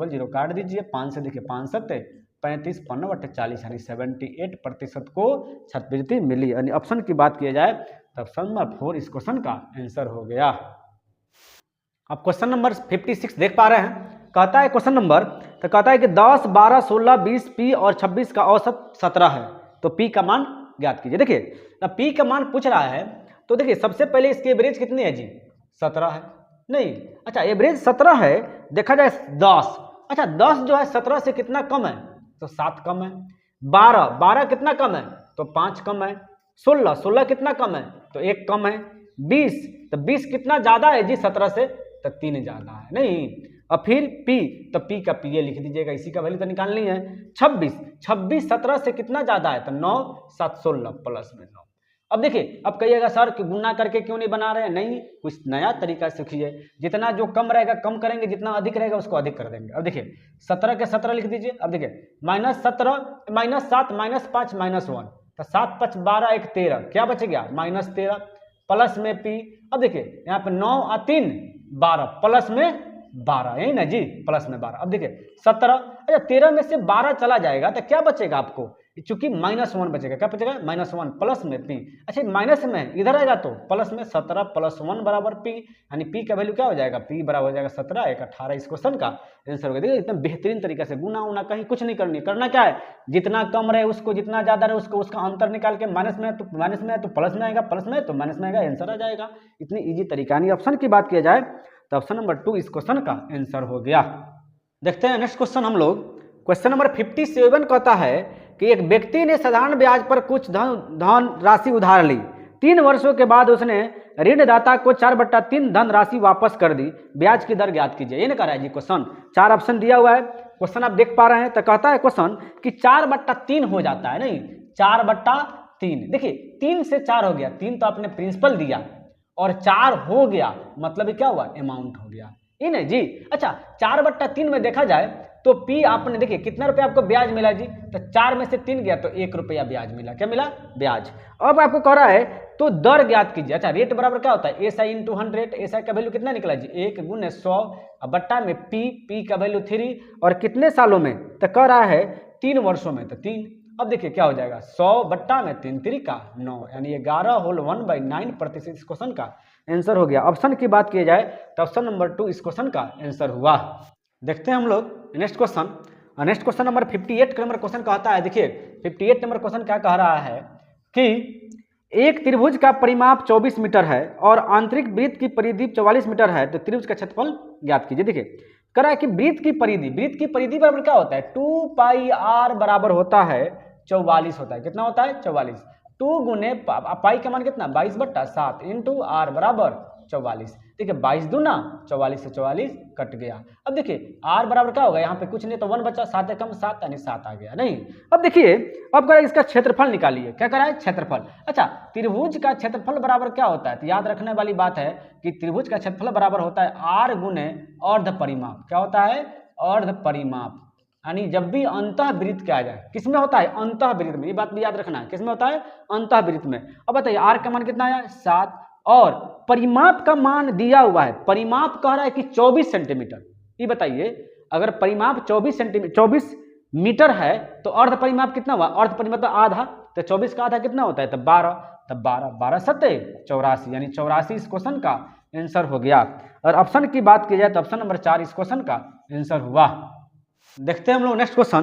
जीरो काट दीजिए, 5 से देखिए 5 7 35 15/40 यानी 78% को छात्रवृत्ति मिली। यानी ऑप्शन की बात किया जाए तो ऑप्शन नंबर 4 इस क्वेश्चन का आंसर हो गया। अब क्वेश्चन नंबर 56 देख पा रहे हैं, कहता है क्वेश्चन नंबर तो कहता है कि 10 12 16 20 P और 26 का औसत 17 है, तो P का मान ज्ञात कीजिए। देखिए अब P का मान पूछ रहा है तो देखिए सबसे पहले इसकी एवरेज कितनी है जी 17 है, नहीं अच्छा एवरेज 17 है, देखा जाए 10, अच्छा 10 जो है 17 से कितना कम है तो 7 कम है, 12 कितना कम है तो 5 कम है, 16 कितना कम है तो 1 कम है, 20 तो 20 कितना ज्यादा है जी 17 से तो 3 ज्यादा है, नहीं और फिर P तो P का P लिख दीजिएगा, इसी का वैल्यू तो निकालनी है। 26 17 से कितना ज्यादा है तो 9 7 16 प्लस में 9। अब देखिए अब कहिएगा सर कि गुना करके क्यों नहीं बना रहे हैं, नहीं कुछ नया तरीका सीखिए, जितना जो कम रहेगा कम करेंगे, जितना अधिक रहेगा उसको अधिक कर देंगे। अब देखिए 17 के 17 लिख दीजिए, अब देखिए -17 -7 -5 -1 तो 7 5 12 1 13 क्या बच गया -13 प्लस में P। अब देखिए यहाँ पे 9 और 3 12 प्लस में 12, यही ना जी, प्लस में 12। अब देखिए 17, अच्छा 13 में से 12 चला जाएगा तो क्या बचेगा आपको, चूंकि -1 बचेगा, क्या बचेगा -1 प्लस में p। अच्छा माइनस में इधर आएगा तो प्लस में 17 + 1 बराबर p, यानी p का वैल्यू क्या हो जाएगा, p बराबर हो जाएगा 17, 1 18। इस क्वेश्चन का आंसर होगा। देखिए एकदम बेहतरीन तरीके से गुना उना कहीं कुछ नहीं करना क्या है, जितना कम रहे उसको, जितना ज्यादा रहे उसको, उसका अंतर निकाल के माइनस में है तो माइनस में है तो प्लस में आएगा, प्लस में है तो माइनस में आएगा, आंसर आ जाएगा। इतनी ईजी तरीका। यानी ऑप्शन की बात किया जाए तो ऑप्शन नंबर 2 इस क्वेश्चन का आंसर हो गया। देखते हैं नेक्स्ट क्वेश्चन हम लोग। क्वेश्चन नंबर 57 कहता है कि एक व्यक्ति ने साधारण ब्याज पर कुछ धन राशि उधार ली, 3 वर्षों के बाद उसने ऋणदाता को 4/3 धन राशि वापस कर दी, ब्याज की दर ज्ञात कीजिए। ये ना कह रहा है जी क्वेश्चन, 4 ऑप्शन दिया हुआ है, क्वेश्चन आप देख पा रहे हैं। तो कहता है क्वेश्चन कि 4/3 हो जाता है, नहीं 4/3। देखिए 3 से 4 हो गया, 3 तो आपने प्रिंसिपल दिया और 4 हो गया, मतलब क्या हुआ, अमाउंट हो गया, ये नहीं जी। अच्छा 4/3 में देखा जाए तो P आपने देखिए कितना रुपया आपको ब्याज मिला जी, तो 4 में से 3 गया तो 1 रुपया ब्याज मिला, क्या मिला, ब्याज। अब आपको कह रहा है तो दर ज्ञात कीजिए। अच्छा रेट बराबर क्या होता है, SI × 100, SI का वैल्यू कितना निकला जी 1 × 100 बट्टा में P का वैल्यू 3, और कितने सालों में, तो कह रहा है 3 वर्षों में, तो 3। अब देखिए क्या हो जाएगा 100 बट्टा में 3 3 का 9, यानी 11 होल 1/9% इस क्वेश्चन का आंसर हो गया। ऑप्शन की बात की जाए तो ऑप्शन नंबर 2 इस क्वेश्चन का आंसर हुआ। देखते हैं हम लोग next question. Next question number 58 number question कहता है, देखिए 58 नंबर क्वेश्चन क्या कह रहा है कि एक त्रिभुज का परिमाप 24 मीटर है और आंतरिक वृत्त की परिधि 44 मीटर है, तो त्रिभुज का क्षेत्रफल ज्ञात कीजिए। देखिए कह रहा है कि वृत्त की परिधि बराबर क्या होता है, 2πr बराबर होता है 44 होता है, कितना होता है 44। 2 गुने पाई का मान कितना 22/7 इंटू r बराबर 44। देखिए 22 दूना 44 से 44 कट गया। अब देखिए r बराबर क्या होगा, यहाँ पे कुछ नहीं तो 1 बचा, 7 कम 7 यानी 7 आ गया, नहीं। अब देखिए अब कह इसका क्षेत्रफल निकालिए, क्या कह रहा है क्षेत्रफल। अच्छा त्रिभुज का क्षेत्रफल बराबर क्या होता है, तो याद रखने वाली बात है कि त्रिभुज का क्षेत्रफल बराबर होता है r गुने अर्ध परिमाप। क्या होता है, अर्ध परिमाप, यानी जब भी अंतःवृत्त क्या आ जाए, किसमें होता है, अंतःवृत्त में, ये बात भी याद रखना है, किसमें होता है, अंतःवृत्त में। अब बताइए r का मान कितना आया 7, और परिमाप का मान दिया हुआ है, परिमाप कह रहा है कि 24 सेंटीमीटर। ये बताइए अगर परिमाप 24 मीटर है तो अर्ध परिमाप कितना हुआ, अर्ध परिमाप तो आधा, तो 24 का आधा कितना होता है, तो 12, तब 12 7 84, यानी 84 इस क्वेश्चन का आंसर हो गया। और ऑप्शन की बात की जाए तो ऑप्शन नंबर 4 इस क्वेश्चन का आंसर हुआ। देखते हैं हम लोग नेक्स्ट क्वेश्चन,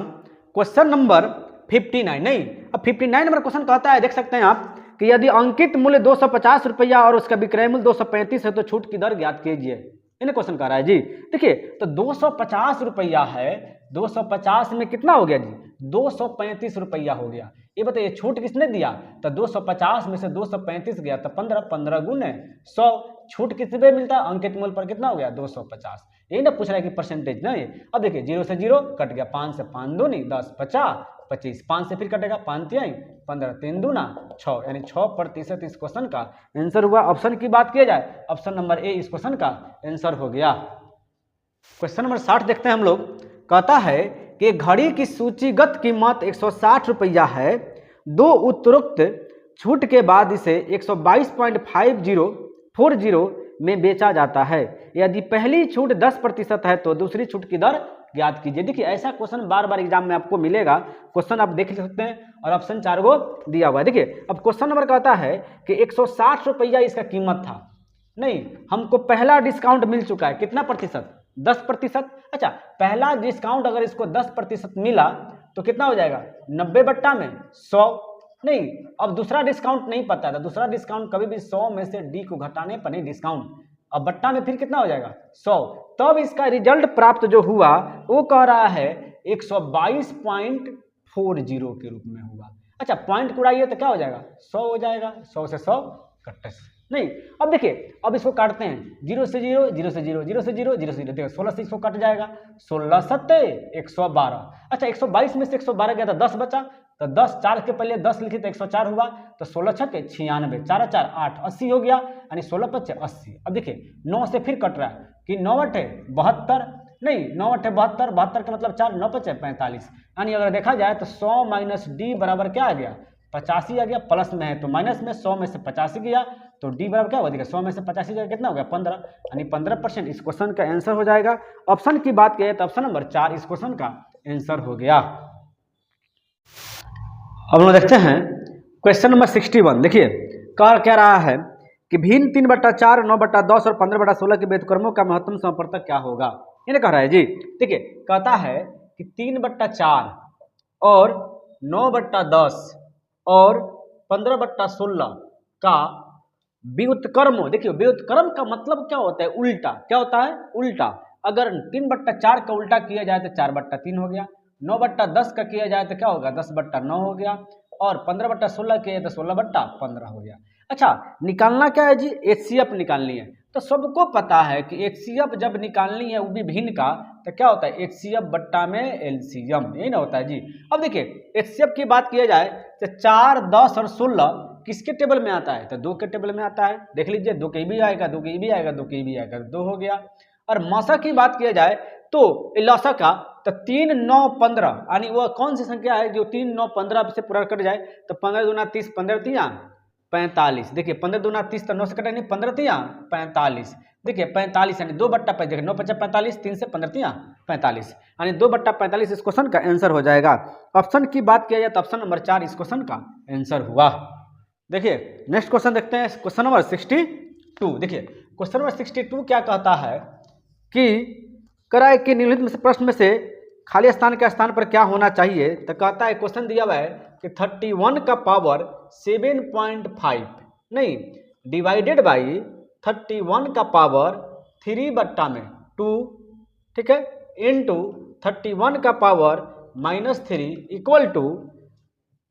क्वेश्चन नंबर 59। नहीं अब 59 नंबर क्वेश्चन कहता है, देख सकते हैं आप कि यदि अंकित मूल्य 250 रुपया और उसका विक्रय मूल्य 235 है तो छूट की दर ज्ञात कीजिए। इन्हें क्वेश्चन कह रहा है जी। देखिए तो 250 रुपया है, 250 में कितना हो गया जी 235 रुपया हो गया। ये बताइए छूट किसने दिया, तो 250 में से 235 गया तो 15 गुने 100, छूट किस पे मिलता है, अंकित मूल्य पर कितना हो गया 250। यही ना पूछ रहा है कि परसेंटेज नहीं। अब देखिए 0 से 0 कट गया, 5 से 5 दूनी 10 50 25, 5 से फिर कटेगा 5 तिहाई 15, 3 दूना 6, यानी 6% इस क्वेश्चन का आंसर हुआ। ऑप्शन की बात की जाए ऑप्शन नंबर ए इस क्वेश्चन का आंसर हो गया। क्वेश्चन नंबर 60 देखते हैं हम लोग। कहता है कि घड़ी की सूचीगत कीमत 160 रुपया है, 2 उत्तरोक्त छूट के बाद इसे 122.5040 में बेचा जाता है। यदि पहली छूट 10% है तो दूसरी छूट की दर ज्ञात कीजिए। देखिए ऐसा क्वेश्चन बार बार एग्जाम में आपको मिलेगा, क्वेश्चन आप देख सकते हैं और ऑप्शन 4 को दिया हुआ है। देखिए अब क्वेश्चन नंबर कहता है कि 160 रुपया इसका कीमत था, नहीं हमको पहला डिस्काउंट मिल चुका है, कितना प्रतिशत 10%। अच्छा पहला डिस्काउंट अगर इसको 10% मिला तो कितना हो जाएगा 90/100, नहीं अब दूसरा डिस्काउंट नहीं पता था, दूसरा डिस्काउंट कभी भी 100 में से डी को घटाने पर नहीं डिस्काउंट, अब बट्टा में फिर कितना हो जाएगा 100, तब इसका रिजल्ट प्राप्त जो हुआ वो कह रहा है 122.40 के रूप में हुआ। अच्छा पॉइंट उड़ाइए तो क्या हो जाएगा 100 हो जाएगा, 100 से 100 कट नहीं। अब देखिए अब इसको काटते हैं 0 से 0 0 से 0 0 से 0 0 से 0, देखो 16 से इसको कट जाएगा, 16 7 112। अच्छा 122 में से 112 गया था 10 बचा, तो 10 4 के पहले 10 लिखे तो 104 हुआ, तो 16 छक्के 96, 4 4 8 80 हो गया, यानी 16 5 80। अब देखिए 9 से फिर कट रहा है कि 9 8 72, नहीं 9 8 72 72 का मतलब 4 9 5 45, यानी अगर देखा जाए तो 100 - डी बराबर क्या आ गया 85 आ गया, प्लस में है तो माइनस में, 100 में से 85 गया तो डी बराबर क्या होगा, देखिए 100 में से 85 गया कितना हो गया 15, यानी 15% इस क्वेश्चन का आंसर हो जाएगा। ऑप्शन की बात किया तो ऑप्शन नंबर 4 इस क्वेश्चन का आंसर हो गया। अब हम देखते हैं क्वेश्चन नंबर 61। देखिए क्या रहा है कि भिन्न 3/4, 9/10 और 15/16 के व्युत्क्रमों का महत्तम समवर्तक क्या होगा, ये कह रहा है जी। देखिए कहता है कि 3/4 और 9/10 और 15/16 का व्युत्क्रम, देखिए व्युत्क्रम का मतलब क्या होता है, उल्टा, क्या होता है उल्टा। अगर 3/4 का उल्टा किया जाए तो 4/3 हो गया, 9/10 का किया जाए तो क्या होगा 10/9 हो गया, और 15/16 किया तो 16/15 हो गया। अच्छा निकालना क्या है जी, एचसीएफ निकालनी है। तो सबको पता है कि एचसीएफ जब निकालनी है वो भी भिन्न का, तो क्या होता है एचसीएफ बट्टा में एलसीएम, यही ना होता है जी। अब देखिए एचसीएफ की बात किया जाए तो 4, 10 और 16 किसके टेबल में आता है, तो 2 के टेबल में आता है। देख लीजिए 2 के भी आएगा, 2 के भी आएगा, 2 के भी आएगा, 2 हो गया। और मौसा की बात किया जाए तो लौसा का तो 3, 9, 15, यानी वह कौन सी संख्या है जो 3, 9, 15 से पूरा कट जाए, तो 15 दूना 30, 15 तिया 45। देखिए 15 दूना 30 तो 9 से कटा नहीं, 15 तिया 45। देखिए 45 यानी 2/5, देखिए 9 × 5 45, 3 से 15 तिया 45, यानी 2/45 इस क्वेश्चन का आंसर हो जाएगा। ऑप्शन की बात किया जाए तो ऑप्शन नंबर 4 इस क्वेश्चन का आंसर हुआ। देखिए नेक्स्ट क्वेश्चन देखते हैं, क्वेश्चन नंबर 62। देखिए क्वेश्चन नंबर 62 क्या कहता है कि कराए के निम्नलिखित में से प्रश्न में से खाली स्थान के स्थान पर क्या होना चाहिए, तो कहता है क्वेश्चन दिया हुआ है कि 31 का पावर 7.5 नहीं डिवाइडेड बाई 31 का पावर 3/2, ठीक है, इनटू 31 का पावर -3 इक्वल टू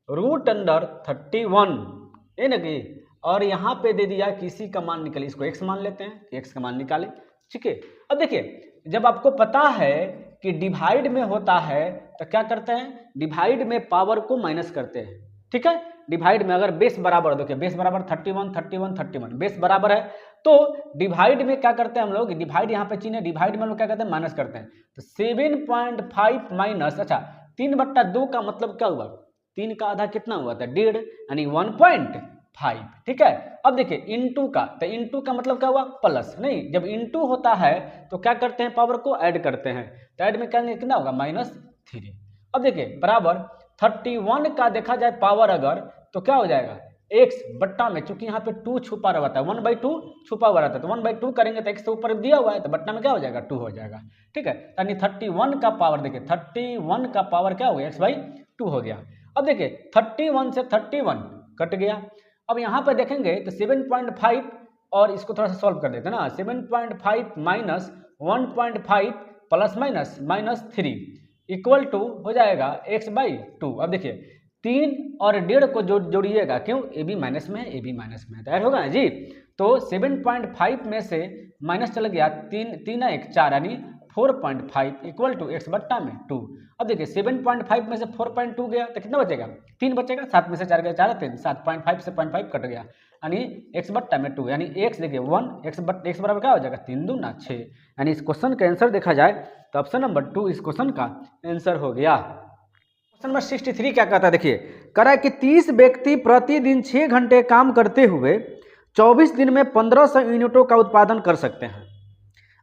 √31, है ना कि, और यहाँ पे दे दिया किसी का मान निकाले, इसको x मान लेते हैं कि x का मान निकाले, ठीक है। अब देखिए जब आपको पता है कि डिवाइड में होता है तो क्या करते हैं, डिवाइड में पावर को माइनस करते हैं, ठीक है। डिवाइड में अगर बेस बराबर, देखिए बेस बराबर 31, 31, 31, बेस बराबर है तो डिवाइड में क्या करते हैं हम लोग, डिवाइड यहाँ पे चिन्ह है, डिवाइड में हम लोग क्या करते हैं माइनस करते हैं। तो 7.5 माइनस, अच्छा 3/2 का मतलब क्या हुआ, 3 का आधा कितना हुआ था 1.5, यानी 1.5, ठीक है। अब देखिए इनटू का, तो इनटू का मतलब क्या हुआ प्लस, नहीं जब इनटू होता है तो क्या करते हैं पावर को ऐड करते हैं, तो ऐड में कितना होगा -3। अब देखिए बराबर 31 का देखा जाए पावर अगर तो क्या हो जाएगा x बट्टा में, चूंकि यहाँ पे 2 छुपा रहता है, 1/2 छुपा हुआ रहता है, तो 1/2 करेंगे तो x से ऊपर दिया हुआ है तो बट्टा में क्या हो जाएगा 2 हो जाएगा, ठीक है। यानी 31 का पावर, देखिए 31 का पावर क्या हो गया x/2 हो गया। अब देखिए 31 से 31 कट गया। अब यहाँ पे देखेंगे तो 7.5 और इसको थोड़ा सा सॉल्व कर देते हैं ना, 7.5 minus 1.5 plus minus -3 equal to हो जाएगा x/2। अब देखिए 3 और 1.5 को जोड़िएगा, क्यों ए बी माइनस में है, ए बी माइनस में है, तैयार होगा ना जी। तो 7.5 में से माइनस चल गया 3 1 4, यानी 4.5 इक्वल टू x/2। अब देखिए 7.5 में से 4.2 गया तो कितना बचेगा 3 बचेगा, 7 में से 4 गया 4 3, 7.5 से 0.5 कट गया, यानी x/2, यानी x देखिए 1, x बराबर क्या हो जाएगा 3 दूना 6, यानी इस क्वेश्चन का आंसर देखा जाए तो ऑप्शन नंबर 2 इस क्वेश्चन का आंसर हो गया। क्वेश्चन नंबर 63 क्या कहता है, देखिए करा कि 30 व्यक्ति प्रतिदिन 6 घंटे काम करते हुए 24 दिन में 1500 यूनिटों का उत्पादन कर सकते हैं।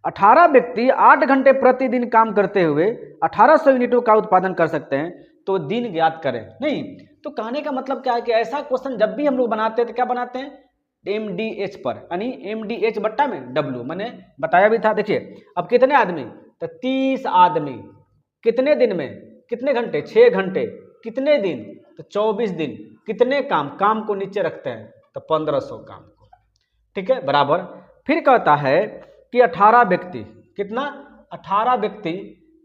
18 व्यक्ति 8 घंटे प्रतिदिन काम करते हुए 1800 यूनिटों का उत्पादन कर सकते हैं, तो दिन ज्ञात करें। नहीं तो कहने का मतलब क्या है कि ऐसा क्वेश्चन जब भी हम लोग बनाते हैं तो क्या बनाते हैं MDH पर, यानी MDH बट्टा में W, मैंने बताया भी था। देखिए अब कितने आदमी, तो 30 आदमी, कितने दिन में, कितने घंटे 6 घंटे, कितने दिन तो 24 दिन, कितने काम को नीचे रखते हैं तो 1500 काम को, ठीक है, बराबर। फिर कहता है कि 18 व्यक्ति, कितना 18 व्यक्ति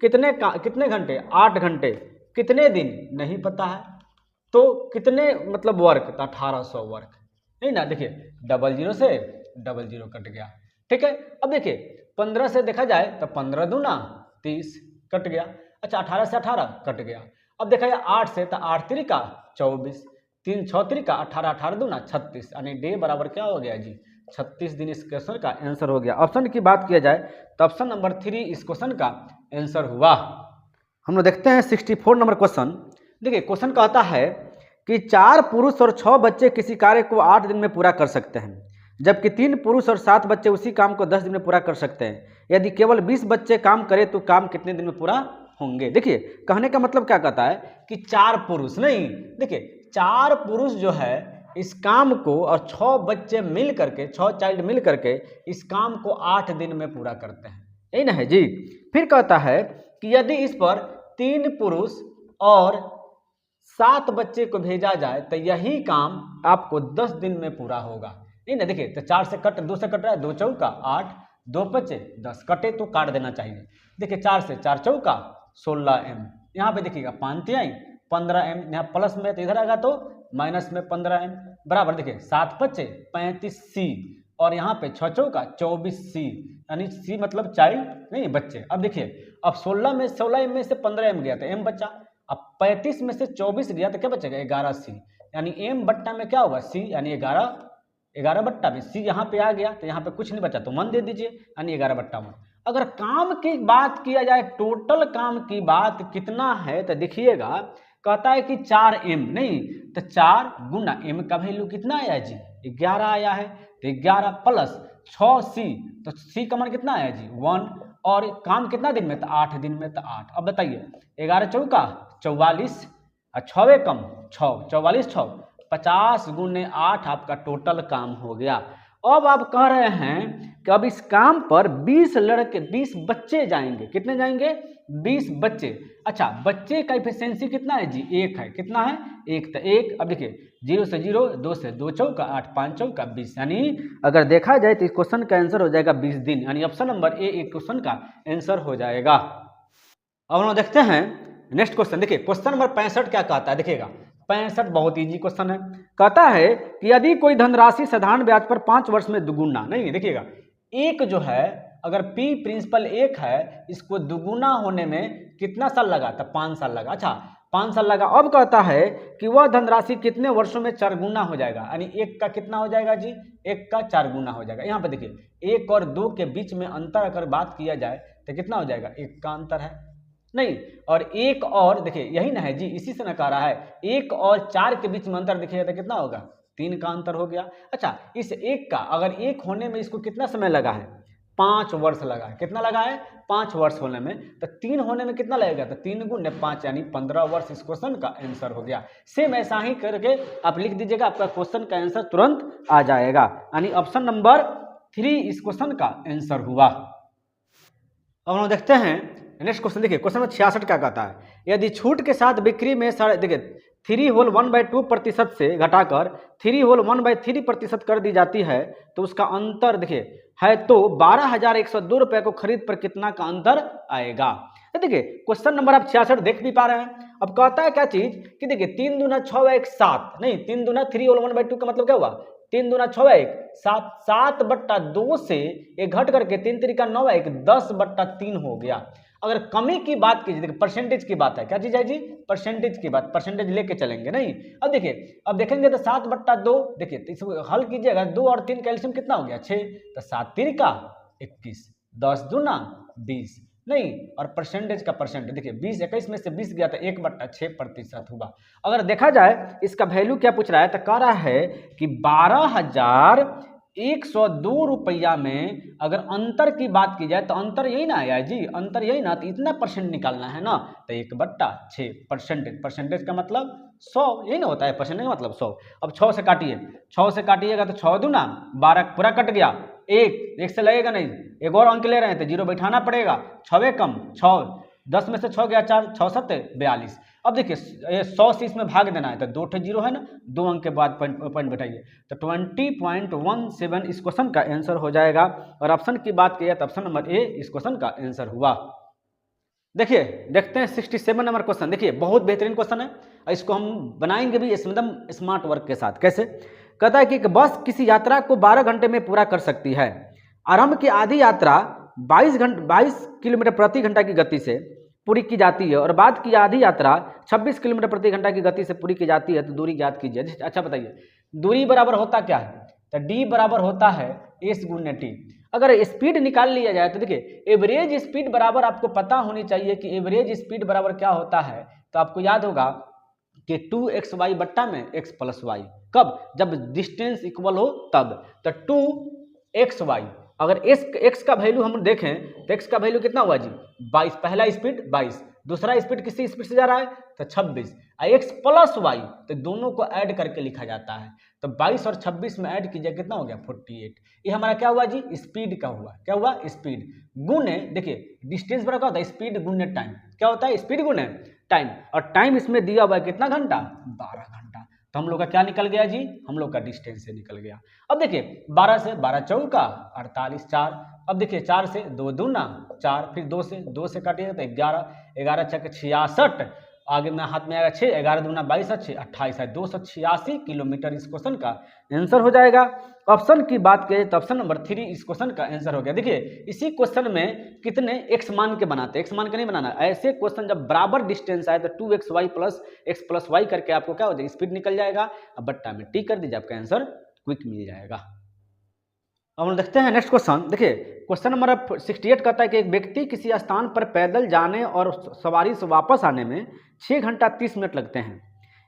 कितने घंटे 8 घंटे, कितने दिन नहीं पता है, तो कितने मतलब वर्क, तो 1800 वर्क, नहीं ना। देखिए 00 से 00 कट गया, ठीक है। अब देखिए 15 से देखा जाए तो 15 दूना 30 कट गया, अच्छा 18 से 18 कट गया। अब देखा जाए 8 से तो 8 3 का 24, 3 6 3 का 18, 18 दूना 36, यानी डे बराबर क्या हो गया जी 36 दिन इस क्वेश्चन का आंसर हो गया। ऑप्शन की बात किया जाए तो ऑप्शन नंबर 3 इस क्वेश्चन का आंसर हुआ। हम लोग देखते हैं 64 नंबर क्वेश्चन। देखिए क्वेश्चन कहता है कि 4 पुरुष और 6 बच्चे किसी कार्य को 8 दिन में पूरा कर सकते हैं, जबकि 3 पुरुष और 7 बच्चे उसी काम को 10 दिन में पूरा कर सकते हैं। यदि केवल 20 बच्चे काम करें तो काम कितने दिन में पूरा होंगे। देखिए कहने का मतलब क्या कहता है कि 4 पुरुष नहीं, देखिए 4 पुरुष जो है इस काम को और 6 बच्चे मिल करके, 6 चाइल्ड मिल करके इस काम को 8 दिन में पूरा करते हैं, यही ना है जी। फिर कहता है कि यदि इस पर 3 पुरुष और 7 बच्चे को भेजा जाए तो यही काम आपको 10 दिन में पूरा होगा, नहीं ना। देखिए तो 4 से कट, 2 से कट रहा है, 2 चौका 8, 2 बचे 10, कटे तो काट देना चाहिए। देखिए 4 से 4 चौका 16m, यहाँ पे देखिएगा 5 तिहाई 15m, यहाँ प्लस में तो इधर आएगा तो माइनस में 15m बराबर। देखिए 7 बचे 35c और यहाँ पे 6 चौका 24c, यानी c मतलब चाइल्ड नहीं बच्चे। अब देखिए अब 16 में 16m में से 15m गया तो m बचा, अब 35 में से 24 गया तो क्या बचेगा 11c, यानी m बट्टा में क्या होगा c, यानी 11 बट्टा में c यहाँ पे आ गया तो यहाँ पे कुछ नहीं बचा तो 1 दे दीजिए, यानी 11 बट्टा 1। अगर काम की बात किया जाए, टोटल काम की बात कितना है तो देखिएगा कहता है कि 4m, नहीं तो 4 गुना m का वैल्यू कितना आया जी 11 आया है, तो 11 प्लस 6c, तो c का मान कितना आया जी 1, और काम कितना दिन में तो 8 दिन में तो 8। अब बताइए 11 चौका 44 और 6 कम 6, 44 6 50 गुने 8 आपका टोटल काम हो गया। अब आप कह रहे हैं कि अब इस काम पर 20 लड़के 20 बच्चे जाएंगे, कितने जाएंगे 20 बच्चे। अच्छा बच्चे का एफिशिएंसी कितना है जी 1 है, कितना है 1, तो 1। अब देखिए 0 से 0, 2 से 2 चौका 8, 5 चौका 20, यानी अगर देखा जाए तो इस क्वेश्चन का आंसर हो जाएगा 20 दिन, यानी ऑप्शन नंबर ए एक क्वेश्चन का आंसर हो जाएगा। अब हम देखते हैं नेक्स्ट क्वेश्चन। देखिए क्वेश्चन नंबर 65 क्या कहता है, देखिएगा 65 बहुत इजी क्वेश्चन है। कहता है कि यदि कोई धनराशि साधारण ब्याज पर 5 वर्ष में दुगुना, नहीं देखिएगा एक जो है अगर P प्रिंसिपल 1 है, इसको दुगुना होने में कितना साल लगा, तो 5 साल लगा। अच्छा 5 साल लगा। अब कहता है कि वह धनराशि कितने वर्षों में 4 गुना हो जाएगा, यानी 1 का कितना हो जाएगा जी 1 का 4 गुना हो जाएगा। यहाँ पे देखिए 1 और 2 के बीच में अंतर अगर बात किया जाए तो कितना हो जाएगा 1 का अंतर है, नहीं, और 1 और देखिए यही ना है जी, इसी से ना कह रहा है 1 और 4 के बीच में अंतर देखिएगा तो कितना होगा 3 का अंतर हो गया। अच्छा इस 1 का अगर 1 होने में इसको कितना समय लगा है 5 वर्ष लगा है, कितना लगा है 5 वर्ष होने में, तो 3 होने में कितना लगेगा तो 3 गुने 5 यानी 15 वर्ष इस क्वेश्चन का आंसर हो गया। सेम ऐसा ही करके आप लिख दीजिएगा, आपका क्वेश्चन का आंसर तुरंत आ जाएगा, यानी ऑप्शन नंबर 3 इस क्वेश्चन का आंसर हुआ। अब हम देखते हैं नेक्स्ट क्वेश्चन। देखिए क्वेश्चन नंबर 66 क्या कहता है, यदि छूट के साथ बिक्री में देखिए 3 होल 1/2% से घटाकर 3 होल 1/3% कर दी जाती है तो उसका अंतर देखिए है तो 12,102 रुपये को खरीद पर कितना का अंतर आएगा। देखिए क्वेश्चन नंबर आप 66 देख भी पा रहे हैं। अब कहता है क्या चीज कि देखिए 3 दूना 6 1 7, नहीं 3 दूना 3 होल 1/2 का मतलब क्या हुआ 3 दूना 6 1 7, 7/2 से ये घट करके 3 3 का 9 1 10/3 हो गया। अगर कमी की बात कीजिए, देखिए परसेंटेज की बात है, क्या चीज है जी परसेंटेज की बात, परसेंटेज लेके चलेंगे नहीं। अब देखिए अब देखेंगे तो 7/2 देखिए तो इसको हल कीजिएगा 2 और 3 कैल्शियम कितना हो गया 6, तो 7 3 का 21, 10 दूना 20, नहीं, और परसेंटेज का परसेंटेज देखिए 20 21 में से 20 गया तो 1/6% हुआ। अगर देखा जाए इसका वैल्यू क्या पूछ रहा है तो कह रहा है कि 12,102 रुपया में अगर अंतर की बात की जाए तो अंतर यही ना आया जी, अंतर यही ना, तो इतना परसेंट निकालना है ना, तो 1/6 परसेंटेज, परसेंटेज का मतलब 100 यही ना होता है, परसेंटेज का मतलब 100। अब 6 से काटिए, 6 से काटिएगा तो 6 दूना 12 पूरा कट गया, एक से लगेगा नहीं, एक और अंक ले रहे हैं तो 0 बैठाना पड़ेगा, 6 कम 6, 10 में से 6 गया 4, 6 7 42। अब देखिए 100 से इसमें भाग देना है तो 2 ठे 0 है ना, 2 अंक के बाद पॉइंट बैठाइए तो 20.17 इस क्वेश्चन का आंसर हो जाएगा। और ऑप्शन की बात की तो ऑप्शन नंबर ए इस क्वेश्चन का आंसर हुआ। देखिए देखते हैं 67 नंबर क्वेश्चन। देखिए बहुत बेहतरीन क्वेश्चन है, इसको हम बनाएंगे भी एकदम स्मार्ट वर्क के साथ। कैसे कहता है कि बस किसी यात्रा को 12 घंटे में पूरा कर सकती है। आरंभ की आधी यात्रा 22 किलोमीटर प्रति घंटा की गति से पूरी की जाती है और बाद की आधी यात्रा 26 किलोमीटर प्रति घंटा की गति से पूरी की जाती है, तो दूरी ज्ञात कीजिए। अच्छा बताइए दूरी बराबर होता क्या है, तो डी बराबर होता है एस गुने टी। अगर स्पीड निकाल लिया जाए तो देखिए एवरेज स्पीड बराबर आपको पता होनी चाहिए कि एवरेज स्पीड बराबर क्या होता है, तो आपको याद होगा कि 2xy बट्टा में x प्लस वाई, कब? जब डिस्टेंस इक्वल हो तब। तो 2xy, अगर x का वैल्यू हम देखें तो x का वैल्यू कितना हुआ जी? 22, पहला स्पीड 22, दूसरा स्पीड किसी स्पीड से जा रहा है तो 26, x प्लस वाई, तो दोनों को ऐड करके लिखा जाता है। तो 22 और 26 में ऐड कीजिए, कितना हो गया? 48। ये हमारा क्या हुआ जी? स्पीड का हुआ। क्या हुआ? स्पीड गुने, देखिए डिस्टेंस बड़ा क्या होता है? स्पीड गुने टाइम। क्या होता है? स्पीड गुने टाइम, और टाइम इसमें दिया हुआ है कितना घंटा? 12 घंटा। तो हम लोग का क्या निकल गया जी? हम लोग का डिस्टेंस से निकल गया। अब देखिए 12 से 12 चौका 48, 4। अब देखिए 4 से 2 दूना 4, फिर 2 से काटिएगा तो 11, 11 छक्के 66, आगे में हाथ में आएगा 6, 11 दूना 22, 28 है 286 किलोमीटर इस क्वेश्चन का आंसर हो जाएगा। ऑप्शन की बात करें तो ऑप्शन नंबर 3 इस क्वेश्चन का आंसर हो गया। देखिए इसी क्वेश्चन में कितने एक्स मान के बनाते हैं, एक्स मान के नहीं बनाना। ऐसे क्वेश्चन जब बराबर डिस्टेंस आए तो 2xy plus x plus Y करके आपको क्या हो जाएगा? स्पीड निकल जाएगा। अब बट्टा में टी कर दीजिए, आपका आंसर क्विक मिल जाएगा। अब हम देखते हैं नेक्स्ट क्वेश्चन। देखिए क्वेश्चन नंबर 68 कहता है कि एक व्यक्ति किसी स्थान पर पैदल जाने और सवारी से वापस आने में 6 घंटा 30 मिनट लगते हैं।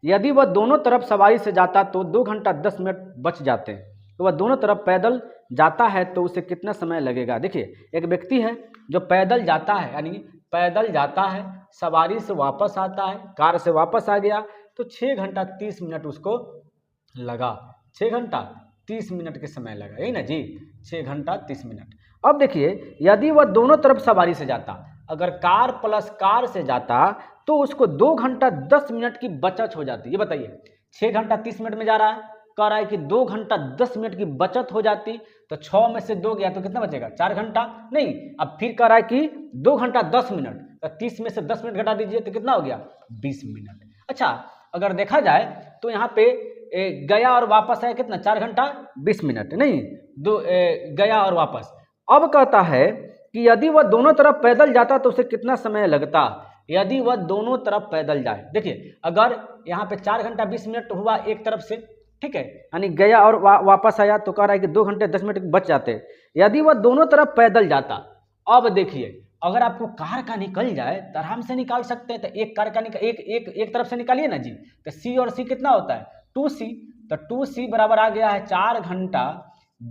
यदि वह दोनों तरफ सवारी से जाता तो 2 घंटा 10 मिनट बच जाते हैं। तो वह दोनों तरफ पैदल जाता है तो उसे कितना समय लगेगा? देखिए एक व्यक्ति है जो पैदल जाता है, यानी पैदल जाता है, सवारी से वापस आता है, कार से वापस आ गया, तो 6 घंटा 30 मिनट उसको लगा। 6 घंटा 30 मिनट के समय लगा, यही ना जी? 6 घंटा 30 मिनट। अब देखिए यदि वह दोनों तरफ सवारी से जाता, अगर कार प्लस कार से जाता तो उसको 2 घंटा 10 मिनट की बचत हो जाती। ये बताइए 6 घंटा 30 मिनट में जा रहा है, कह रहा है कि 2 घंटा 10 मिनट की बचत हो जाती, तो 6 में से 2 गया तो कितना बचेगा? 4 घंटा। नहीं, अब फिर कह रहा है कि 2 घंटा 10 मिनट, तो 30 में से 10 मिनट घटा दीजिए तो कितना हो गया? 20 मिनट। अच्छा अगर देखा जाए तो यहाँ पे गया और वापस है कितना? 4 घंटा 20 मिनट, नहीं गया और वापस। अब कहता है कि यदि वह दोनों तरफ पैदल जाता तो उसे कितना समय लगता? यदि वह दोनों तरफ पैदल जाए, देखिए अगर यहाँ पे 4 घंटा 20 मिनट हुआ एक तरफ से, ठीक है, यानी गया और वापस आया, तो कह रहा है कि 2 घंटे 10 मिनट बच जाते यदि वह दोनों तरफ पैदल जाता। अब देखिए अगर आपको कार का निकल जाए तो आराम से निकाल सकते हैं। तो एक कार का एक तरफ से निकालिए ना जी, तो सी और सी कितना होता है? 2c। तो 2c बराबर आ गया है 4 घंटा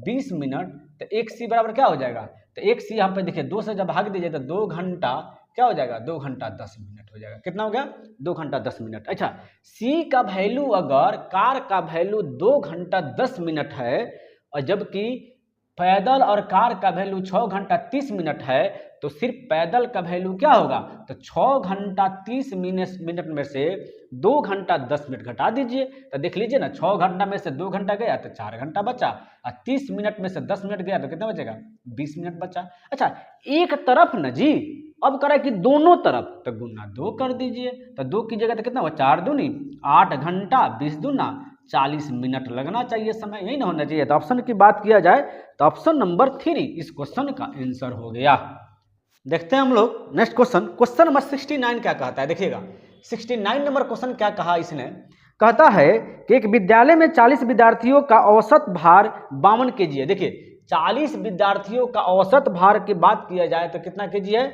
20 मिनट, तो 1c बराबर क्या हो जाएगा? तो 1c यहाँ पे देखिए 2 से जब भाग दीजिए तो 2 घंटा क्या हो जाएगा? 2 घंटा 10 मिनट हो जाएगा। कितना हो गया? 2 घंटा 10 मिनट। अच्छा c का वैल्यू, अगर कार का वैल्यू 2 घंटा 10 मिनट है और जबकि पैदल और कार का वैल्यू 6 घंटा 30 मिनट है, तो सिर्फ पैदल का वैल्यू क्या होगा? तो 6 घंटा 30 मिनट में से 2 घंटा 10 मिनट घटा दीजिए, तो देख लीजिए ना, 6 घंटा में से 2 घंटा गया तो 4 घंटा बचा, और 30 मिनट में से 10 मिनट गया तो कितना बचेगा? 20 मिनट बचा। अच्छा एक तरफ ना जी, अब करा कि दोनों तरफ, तो गुना 2 कर दीजिए, तो 2 की जगह तो कितना हुआ? 4 दूनी 8 घंटा 20 दूना 40 मिनट लगना चाहिए समय, यही ना होना चाहिए। तो ऑप्शन की बात किया जाए तो ऑप्शन नंबर 3 इस क्वेश्चन का आंसर हो गया। देखते हैं हम लोग नेक्स्ट क्वेश्चन। क्वेश्चन नंबर 69 क्या कहता है? देखिएगा 69 नंबर क्वेश्चन क्या कहा इसने? कहता है कि एक विद्यालय में 40 विद्यार्थियों का औसत भार 52 kg है। देखिए 40 विद्यार्थियों का औसत भार की बात किया जाए तो कितना kg है?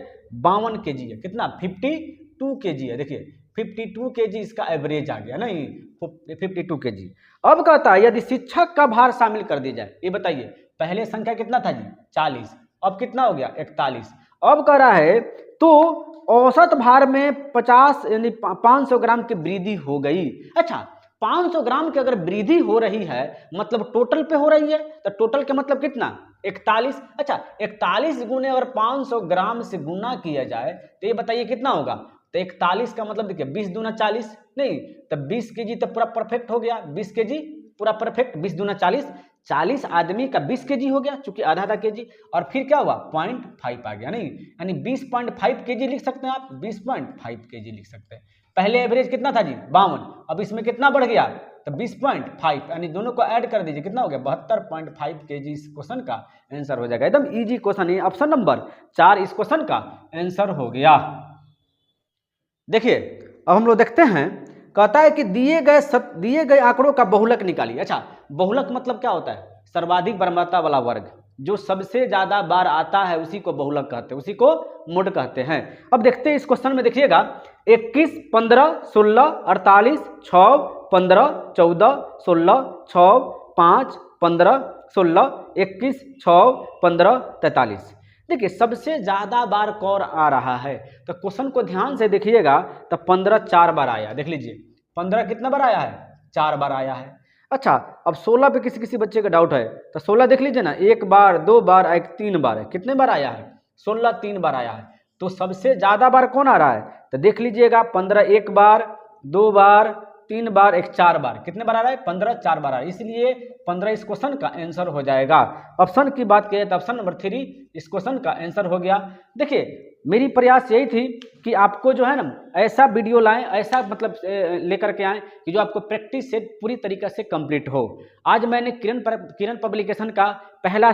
52 kg है। कितना? 52 kg है। देखिए 52 kg इसका एवरेज आ गया, नहीं 52 kg। अब कहता है यदि शिक्षक का भार शामिल कर दिया जाए, ये बताइए पहले संख्या कितना था जी? 40, अब कितना हो गया? 41। अब कह रहा है तो औसत भार में 50 यानी 500 ग्राम की वृद्धि हो गई। अच्छा 500 ग्राम की अगर वृद्धि हो रही है मतलब टोटल पे हो रही है, तो टोटल का मतलब कितना? 41। अच्छा 41 गुने अगर 500 ग्राम से गुना किया जाए तो ये बताइए कितना होगा? तो 41 का मतलब देखिए 20 दूना 40, नहीं तो 20 kg तो पूरा परफेक्ट हो गया, 20 kg पूरा परफेक्ट, 20 दूना 40, 40 आदमी का 20 kg हो गया, चूंकि आधा आधा kg, और फिर क्या हुआ? 0.5 आ गया, नहीं यानी 20.5 kg लिख सकते हैं आप, 20.5 kg लिख सकते हैं। पहले एवरेज कितना था जी? 52, अब इसमें कितना बढ़ गया? तो 20.5, यानी दोनों को ऐड कर दीजिए, कितना हो गया? 72.5 kg इस क्वेश्चन का आंसर हो जाएगा। एकदम इजी क्वेश्चन है, ऑप्शन नंबर 4 इस क्वेश्चन का आंसर हो गया। देखिए अब हम लोग देखते हैं, कहता है कि दिए गए आंकड़ों का बहुलक निकालिए। अच्छा बहुलक मतलब क्या होता है? सर्वाधिक बराबरता वाला वर्ग, जो सबसे ज्यादा बार आता है उसी को बहुलक कहते हैं, उसी को मोड कहते हैं। अब देखते हैं इस क्वेश्चन में, देखिएगा 21, 15, 16, 48, 6, 15, 14, 16, 6, 5, 15, 16, 21, 6, 15, 43। देखिए सबसे ज्यादा बार कौन आ रहा है, तो क्वेश्चन को ध्यान से देखिएगा तो 15 4 बार आया। देख लीजिए 15 कितना बार आया है, 4 बार आया है। अच्छा अब 16 पे किसी किसी बच्चे का डाउट है, तो 16 देख लीजिए ना, 1 बार 2 बार 3 बार है। कितने बार आया है, 16 3 बार आया है। तो सबसे ज्यादा बार कौन आ रहा है, तो देख लीजिएगा 15 1 बार 2 बार 3 बार 1 4 बार। कितने बार आ रहा है, 15 4 बार आ रहा है, इसलिए 15 इस क्वेश्चन का आंसर हो जाएगा। ऑप्शन की बात करें तो ऑप्शन नंबर 3 इस क्वेश्चन का आंसर हो गया। देखिए मेरी प्रयास यही थी कि आपको जो है ना ऐसा वीडियो लाएं, ऐसा मतलब लेकर के आएँ कि जो आपको प्रैक्टिस सेट पूरी तरीके से कंप्लीट हो। आज मैंने किरण पब्लिकेशन का पहला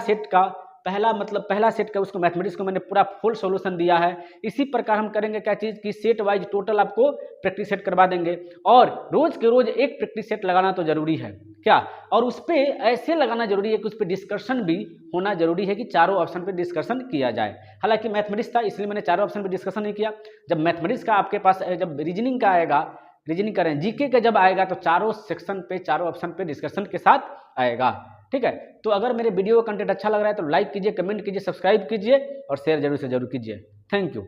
सेट का उसको मैथमेटिक्स को मैंने पूरा फुल सॉल्यूशन दिया है। इसी प्रकार हम करेंगे क्या चीज़ कि सेट वाइज टोटल आपको प्रैक्टिस सेट करवा देंगे, और रोज के रोज एक प्रैक्टिस सेट लगाना तो जरूरी है क्या, और उस पर ऐसे लगाना जरूरी है कि उस पर डिस्कशन भी होना जरूरी है कि चारों ऑप्शन पे डिस्कशन किया जाए। हालांकि मैथमेटिक्स था इसलिए मैंने चारों ऑप्शन पे डिस्कशन नहीं किया। जब मैथमेटिक्स का आपके पास जब रीजनिंग का आएगा, रीजनिंग करें जीके का जब आएगा तो चारों सेक्शन पे चारों ऑप्शन पे डिस्कशन के साथ आएगा। ठीक है, तो अगर मेरे वीडियो का कंटेंट अच्छा लग रहा है तो लाइक कीजिए, कमेंट कीजिए, सब्सक्राइब कीजिए और शेयर जरूर से जरूर कीजिए। Thank you.